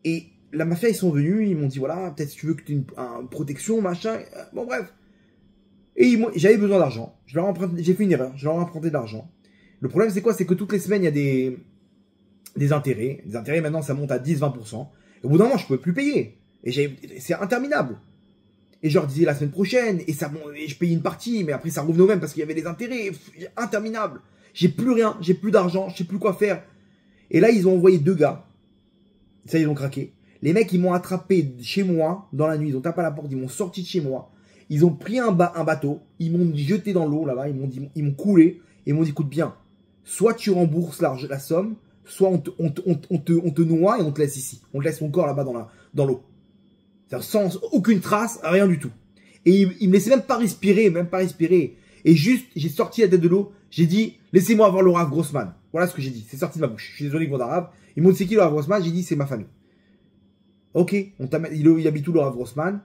Et la mafia, ils sont venus, ils m'ont dit, voilà, peut-être si tu veux que tu aies une protection, machin. Bon, bref. Et j'avais besoin d'argent. J'ai fait une erreur, je leur ai emprunté de l'argent. Le problème, c'est quoi? C'est que toutes les semaines, il y a des intérêts. Les intérêts, maintenant, ça monte à 10-20%. Et au bout d'un moment, je ne pouvais plus payer. Et c'est interminable. Et je leur disais la semaine prochaine, et je payais une partie, mais après, ça revenait au même parce qu'il y avait des intérêts. Interminable. J'ai plus rien, j'ai plus d'argent, je sais plus quoi faire. Et là, ils ont envoyé 2 gars. Ça, ils ont craqué. Les mecs, ils m'ont attrapé chez moi, dans la nuit. Ils ont tapé à la porte, ils m'ont sorti de chez moi. Ils ont pris un bateau. Ils m'ont jeté dans l'eau, là-bas. Ils m'ont coulé. Et ils m'ont dit, écoute bien, soit tu rembourses la somme, soit on te noie et on te laisse ici. On te laisse ton corps là-bas dans l'eau. Sans aucune trace, rien du tout. Et ils me laissaient même pas respirer. Et juste, j'ai sorti la tête de l'eau. J'ai dit, laissez-moi avoir le Rav Grossman. Voilà ce que j'ai dit. C'est sorti de ma bouche. Je suis désolé, gros arabe. Ils m'ont dit, c'est qui le Rav Grossman? J'ai dit, c'est ma famille. Ok, il habite où le Rav Grossman?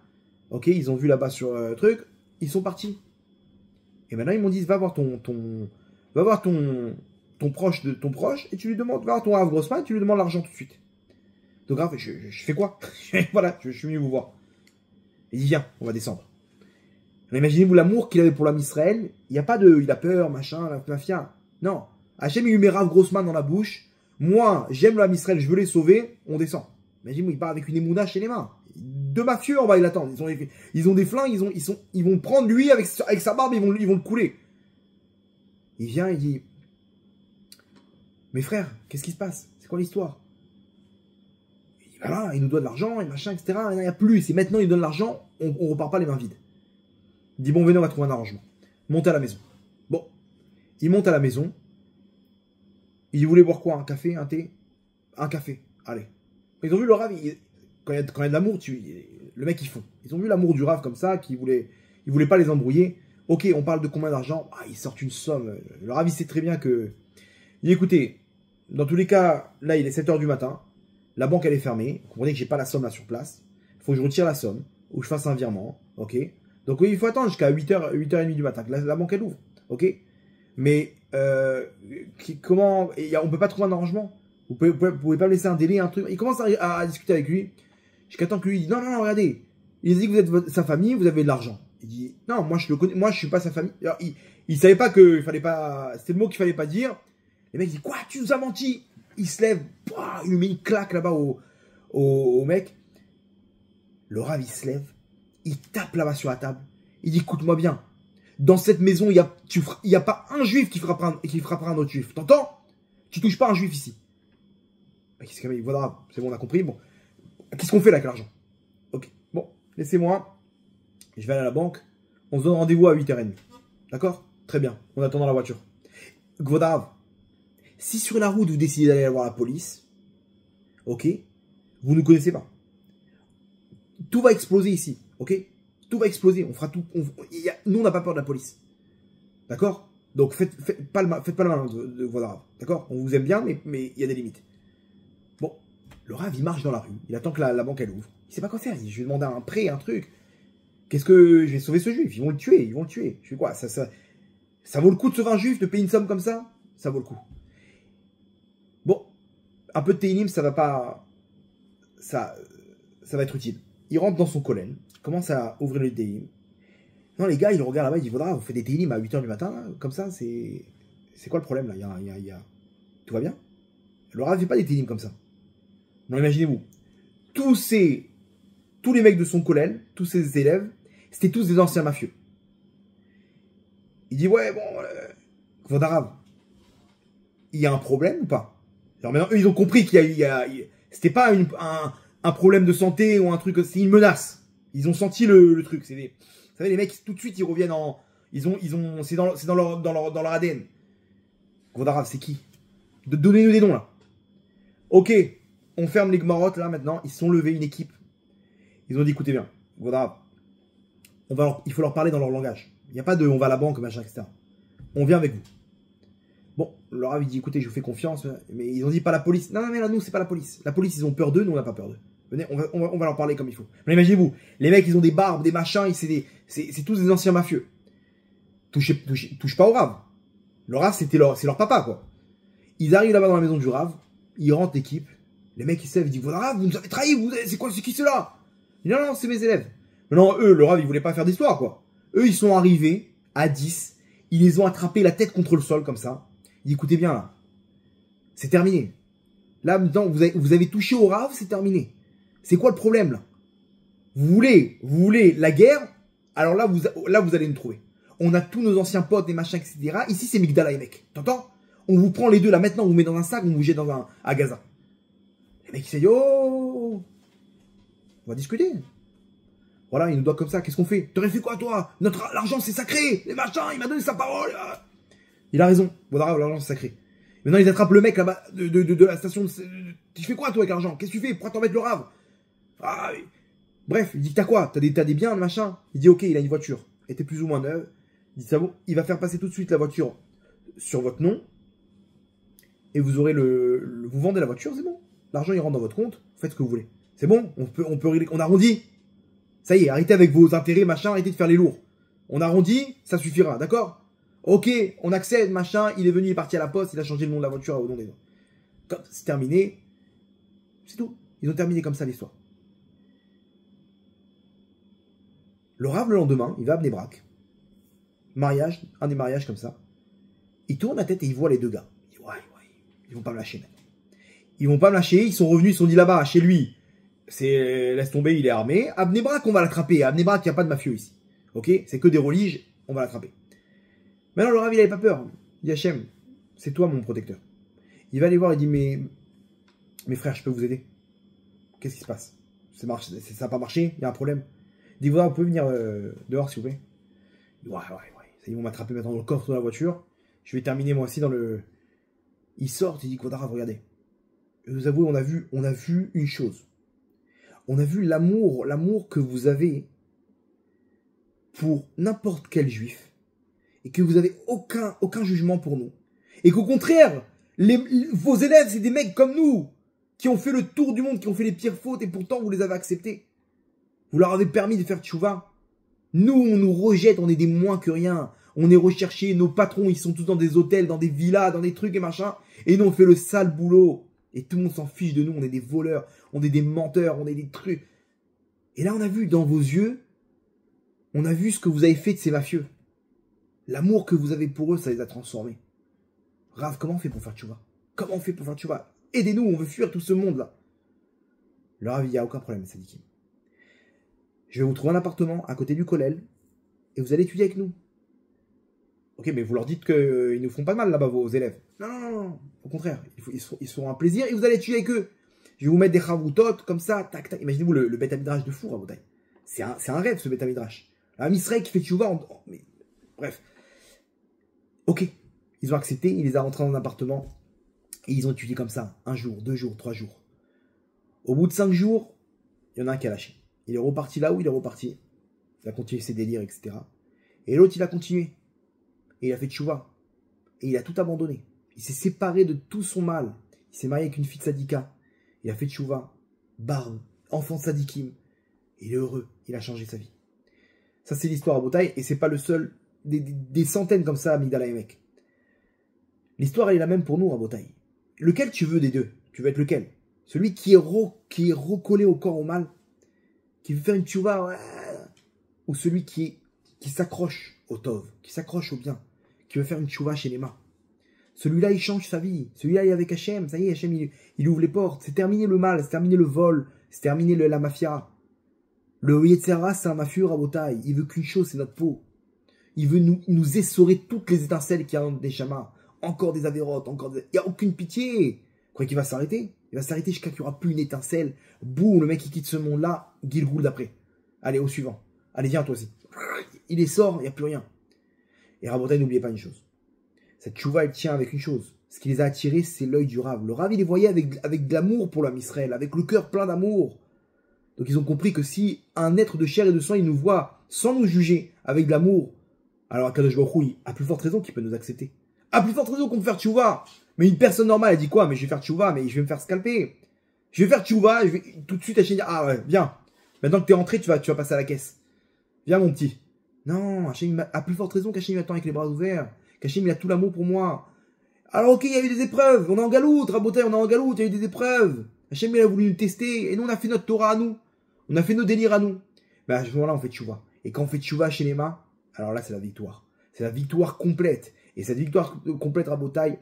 Ok, ils ont vu là-bas sur truc. Ils sont partis. Et maintenant, ils m'ont dit, va voir ton proche et tu lui demandes, va voir ton Rav Grossman et tu lui demandes l'argent tout de suite. Donc, Rav, je fais quoi? Voilà, je suis venu vous voir. Il dit, viens, on va descendre. Imaginez-vous l'amour qu'il avait pour l'âme Israël. Il a peur, machin, la mafia. Non. Hachem, il lui met Rav Grossman dans la bouche. Moi, j'aime l'âme Israël, je veux les sauver. On descend. Imaginez-vous, il part avec une émouna chez les mains. 2 mafieux en bas, ils l'attendent. Ils ont des flingues, ils vont prendre lui avec sa barbe, ils vont le couler. Il vient, il dit, mes frères, qu'est-ce qui se passe? C'est quoi l'histoire? Il dit, voilà, il nous doit de l'argent, et machin, etc. Il n'y a plus. C'est maintenant, il donne l'argent, on repart pas les mains vides. Il dit, bon, venez, on va trouver un arrangement. Montez à la maison. Bon. Il monte à la maison. Il voulait boire quoi? Un café? Un thé? Un café. Allez. Ils ont vu le Rav, quand il y a de l'amour, le mec, il fond. Ils ont vu l'amour du Rav comme ça, il voulait pas les embrouiller. Ok, on parle de combien d'argent? Ils sortent une somme. Le Rav, il sait très bien que... Il dit, écoutez, dans tous les cas, là, il est 7 h du matin. La banque, elle est fermée. Vous comprenez que j'ai pas la somme là sur place. Il faut que je retire la somme, ou que je fasse un virement. Ok. Donc oui, il faut attendre jusqu'à 8h30 du matin, que la banque, elle ouvre. Ok. Mais, comment... on peut pas trouver un arrangement? Vous pouvez pas me laisser un délai, un truc. Il commence à discuter avec lui. Jusqu'à temps que lui, il dit, non, regardez. Il dit que vous êtes sa famille, vous avez de l'argent. Il dit, non, moi je le connais, moi je suis pas sa famille. Alors, il savait pas qu'il fallait pas, c'était le mot qu'il fallait pas dire. Le mec dit, quoi, tu nous as menti? Il se lève, il lui met une claque là-bas au mec. Le Rav, il se lève, il tape là-bas sur la table. Il dit, écoute-moi bien. Dans cette maison, il y a pas un juif qui frappera un autre juif. T'entends? Tu touches pas un juif ici. Voilà, c'est bon, on a compris. Bon, qu'est-ce qu'on fait là avec l'argent? Ok, bon, laissez-moi. Je vais aller à la banque. On se donne rendez-vous à 8h30. D'accord? Très bien. On attend dans la voiture. Gvodav, si sur la route vous décidez d'aller voir la police, ok, vous ne connaissez pas. Tout va exploser ici, ok? Tout va exploser. On fera tout. Nous, on n'a pas peur de la police. D'accord? Donc, faites pas le mal de Gvodav. D'accord? On vous aime bien, mais il y a des limites. Bon, le Rav, il marche dans la rue. Il attend que la banque, elle ouvre. Il sait pas quoi faire. Je vais demander un prêt, un truc. Qu'est-ce que... Je vais sauver ce juif. Ils vont le tuer. Je fais quoi? Ça vaut le coup de sauver un juif, de payer une somme comme ça? Ça vaut le coup. Bon, un peu de Teilim, ça va pas... Ça va être utile. il rentre dans son collège, commence à ouvrir le Tehillim. Non, les gars, ils le regardent là-bas, ils disent, voilà, vous faites des Tehillim à 8h du matin, là, comme ça, c'est quoi le problème, là? Tout va bien? Le Rav ne fait pas des Tehillim comme ça. Non, imaginez-vous, tous les mecs de son collège, tous ses élèves, c'était tous des anciens mafieux. Il dit, ouais, bon, Vodarav, il y a un problème ou pas? Alors maintenant, eux, ils ont compris c'était pas un problème de santé ou un truc, c'est une menace. Ils ont senti le truc. Vous savez, les mecs, tout de suite, ils reviennent c'est dans leur ADN. Vodarav, c'est qui? Donnez-nous des noms, là. Ok, on ferme les Gmarottes, là, maintenant. Ils se sont levés, une équipe. Ils ont dit, écoutez bien, Vodarav, il faut leur parler dans leur langage. Il n'y a pas de on va à la banque, machin, etc. On vient avec vous. Bon, le Rav, il dit, écoutez, je vous fais confiance, mais ils ont dit pas la police. Non, mais là, nous, c'est pas la police. La police, ils ont peur d'eux, nous, on n'a pas peur d'eux. Venez, on va leur parler comme il faut. Mais imaginez-vous, les mecs, ils ont des barbes, des machins, c'est tous des anciens mafieux. Touche pas au Rav. Le Rav, c'est leur papa, quoi. Ils arrivent là-bas dans la maison du Rav, ils rentrent l'équipe, les mecs, ils se lèvent, ils disent, voilà, Rav, vous nous avez trahi, c'est qui cela? Non, c'est mes élèves. Maintenant, eux, le Rav, ils voulaient pas faire d'histoire, quoi. Eux, ils sont arrivés à 10, ils les ont attrapés la tête contre le sol, comme ça. Il dit, écoutez bien, là, c'est terminé. Là, maintenant, vous avez touché au Rav, c'est terminé. C'est quoi le problème, là? Vous voulez la guerre? Alors là, vous allez nous trouver. On a tous nos anciens potes, des machins, etc. Ici, c'est Migdala, les mecs. T'entends? On vous prend les deux, là, maintenant, on vous met dans un sac, on vous jette à Gaza. Les mecs, ils se disent, oh, on va discuter. Voilà, il nous doit comme ça, qu'est-ce qu'on fait? T'aurais fait quoi, toi? L'argent, c'est sacré. Les machins, il m'a donné sa parole. Il a raison. Voilà, l'argent, c'est sacré. Maintenant, ils attrapent le mec là-bas de la station. Tu fais quoi, toi, avec l'argent? Qu'est-ce que tu fais? Pourquoi t'en mettre le Rav? Ah, oui. Bref, il dit, t'as quoi? T'as des biens, machin? Il dit, ok, il a une voiture. Elle était plus ou moins neuve. Il dit, ça bon, il va faire passer tout de suite la voiture sur votre nom. Et vous aurez vous vendez la voiture, c'est bon. L'argent, il rentre dans votre compte. Faites ce que vous voulez. C'est bon, on arrondit. Ça y est, arrêtez avec vos intérêts, machin, arrêtez de faire les lourds. On arrondit, ça suffira, d'accord? Ok, on accède, machin, il est venu, il est parti à la poste, il a changé le nom de la voiture au nom des noms. Comme c'est terminé, c'est tout. Ils ont terminé comme ça l'histoire. Le Rav, le lendemain, il va à Bnei Brak. Mariage, un des mariages comme ça. Il tourne la tête et il voit les deux gars. Il dit, ouais, ils vont pas me lâcher maintenant. Ils vont pas me lâcher, ils sont revenus, ils se sont dit là-bas, chez lui. Laisse tomber, il est armé. À Bnei Brak, on va l'attraper. À Bnei Brak, il n'y a pas de mafieux ici. Ok? C'est que des religes, on va l'attraper. Maintenant, le Rav, il n'avait pas peur. Il dit, Hachem, c'est toi mon protecteur. Il va aller voir, il dit, mes frères, je peux vous aider? Qu'est-ce qui se passe? Ça n'a pas marché? Il y a un problème? Il dit, voilà, vous pouvez venir dehors, s'il vous plaît? Il dit, ouais. Ils vont m'attraper maintenant dans le coffre de la voiture. Je vais terminer moi aussi dans le... Il sort, il dit, Rav, regardez. Je vous avoue, on a vu une chose. On a vu l'amour que vous avez pour n'importe quel juif. Et que vous avez aucun jugement pour nous. Et qu'au contraire, vos élèves, c'est des mecs comme nous, qui ont fait le tour du monde, qui ont fait les pires fautes, et pourtant vous les avez acceptés. Vous leur avez permis de faire tchouva. Nous, on nous rejette, on est des moins que rien. On est recherchés, nos patrons, ils sont tous dans des hôtels, dans des villas, dans des trucs et machin. Et nous, on fait le sale boulot. Et tout le monde s'en fiche de nous, on est des voleurs, on est des menteurs, on est des trucs. Et là, on a vu dans vos yeux, on a vu ce que vous avez fait de ces mafieux. L'amour que vous avez pour eux, ça les a transformés. Rav, comment on fait pour faire tchouva? Comment on fait pour faire tchouva? Aidez-nous, on veut fuir tout ce monde-là. Le Rav, il n'y a aucun problème, Sadikim. Je vais vous trouver un appartement à côté du collège et vous allez étudier avec nous. Ok, mais vous leur dites qu'ils ne font pas de mal là-bas, vos élèves. Non. Au contraire, ils seront un plaisir et vous allez étudier avec eux. Je vais vous mettre des chavoutot comme ça, tac. Imaginez-vous le Beth Midrash de Four à Botaï. C'est un rêve, ce Beth Midrash. Un Misraël qui fait tchouva. Bref. Ok, ils ont accepté, il les a rentrés dans un appartement et ils ont étudié comme ça, 1 jour, 2 jours, 3 jours. Au bout de 5 jours, il y en a un qui a lâché. Il est reparti là où il est reparti. Il a continué ses délires, etc. Et l'autre, il a continué. Et il a fait tchouva. Et il a tout abandonné. Il s'est séparé de tout son mal. Il s'est marié avec une fille de Sadika. Il a fait tchouva. Barbe, enfant de Sadikim. Il est heureux. Il a changé sa vie. Ça, c'est l'histoire à Botaï. Et c'est pas le seul. Des centaines comme ça à Migdala Emek. L'histoire, elle est la même pour nous à Botaï. Lequel tu veux des deux? Tu veux être lequel? Celui qui est recollé au corps au mal? qui veut faire une tchouva, ouais, ou celui qui s'accroche au tov, qui s'accroche au bien, qui veut faire une tchouva chez les mains. Celui-là, il change sa vie. Celui-là, il est avec Hachem. Ça y est, Hachem, il ouvre les portes. C'est terminé le mal, c'est terminé le vol, c'est terminé la mafia. Le Yetzera, c'est un mafieux rabotaille. Il veut qu'une chose, c'est notre peau. Il veut nous essorer toutes les étincelles qu'il y a dans des chamas. Encore des avérotes, il n'y a aucune pitié. Vous croyez qu'il va s'arrêter? Il va s'arrêter jusqu'à qu'il n'y aura plus une étincelle. Boum, le mec, il quitte ce monde-là. Gilgoul d'après. Allez, au suivant. Allez, viens, toi aussi. Il est sort, il n'y a plus rien. Et rabotaille, n'oubliez pas une chose. Cette tchouva, elle tient avec une chose. Ce qui les a attirés, c'est l'œil du Rav. Le Rav, il les voyait avec de l'amour pour l'homme Israël, avec le cœur plein d'amour. Donc ils ont compris que si un être de chair et de sang, il nous voit sans nous juger, avec de l'amour, alors Akadosh Baruch Hu, à plus forte raison qu'il peut nous accepter. À plus forte raison qu'on peut faire tchouva. Mais une personne normale, elle dit quoi? Mais je vais faire tchouva, mais je vais me faire scalper. Je vais faire tchouva, je vais tout de suite Hachem dire, ah ouais, viens. Maintenant que t'es rentré, tu vas passer à la caisse. Viens mon petit. Non, Hachem, à plus forte raison qu'Hachem m'attend avec les bras ouverts. Qu'Hachem, il a tout l'amour pour moi. Alors ok, il y a eu des épreuves. On est en galoute, Rabotaille, on est en galoute, il y a eu des épreuves. Hachem, il a voulu nous tester. Et nous, on a fait notre Torah à nous. On a fait nos délires à nous. Mais à ce moment-là, on fait tchouva. Et quand on fait tchouva chez les mains, alors là, c'est la victoire. C'est la victoire complète. Et cette victoire complète, Rabotaille,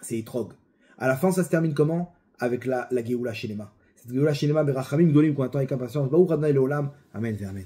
c'est Etrog. À la fin, ça se termine comment? Avec la Géoula chez les mains. Cette Géoula chez les mains, Berachamim, Gdolim, qu'on attend avec impatience. Baruch Adonai Leolam. Amen, Amen.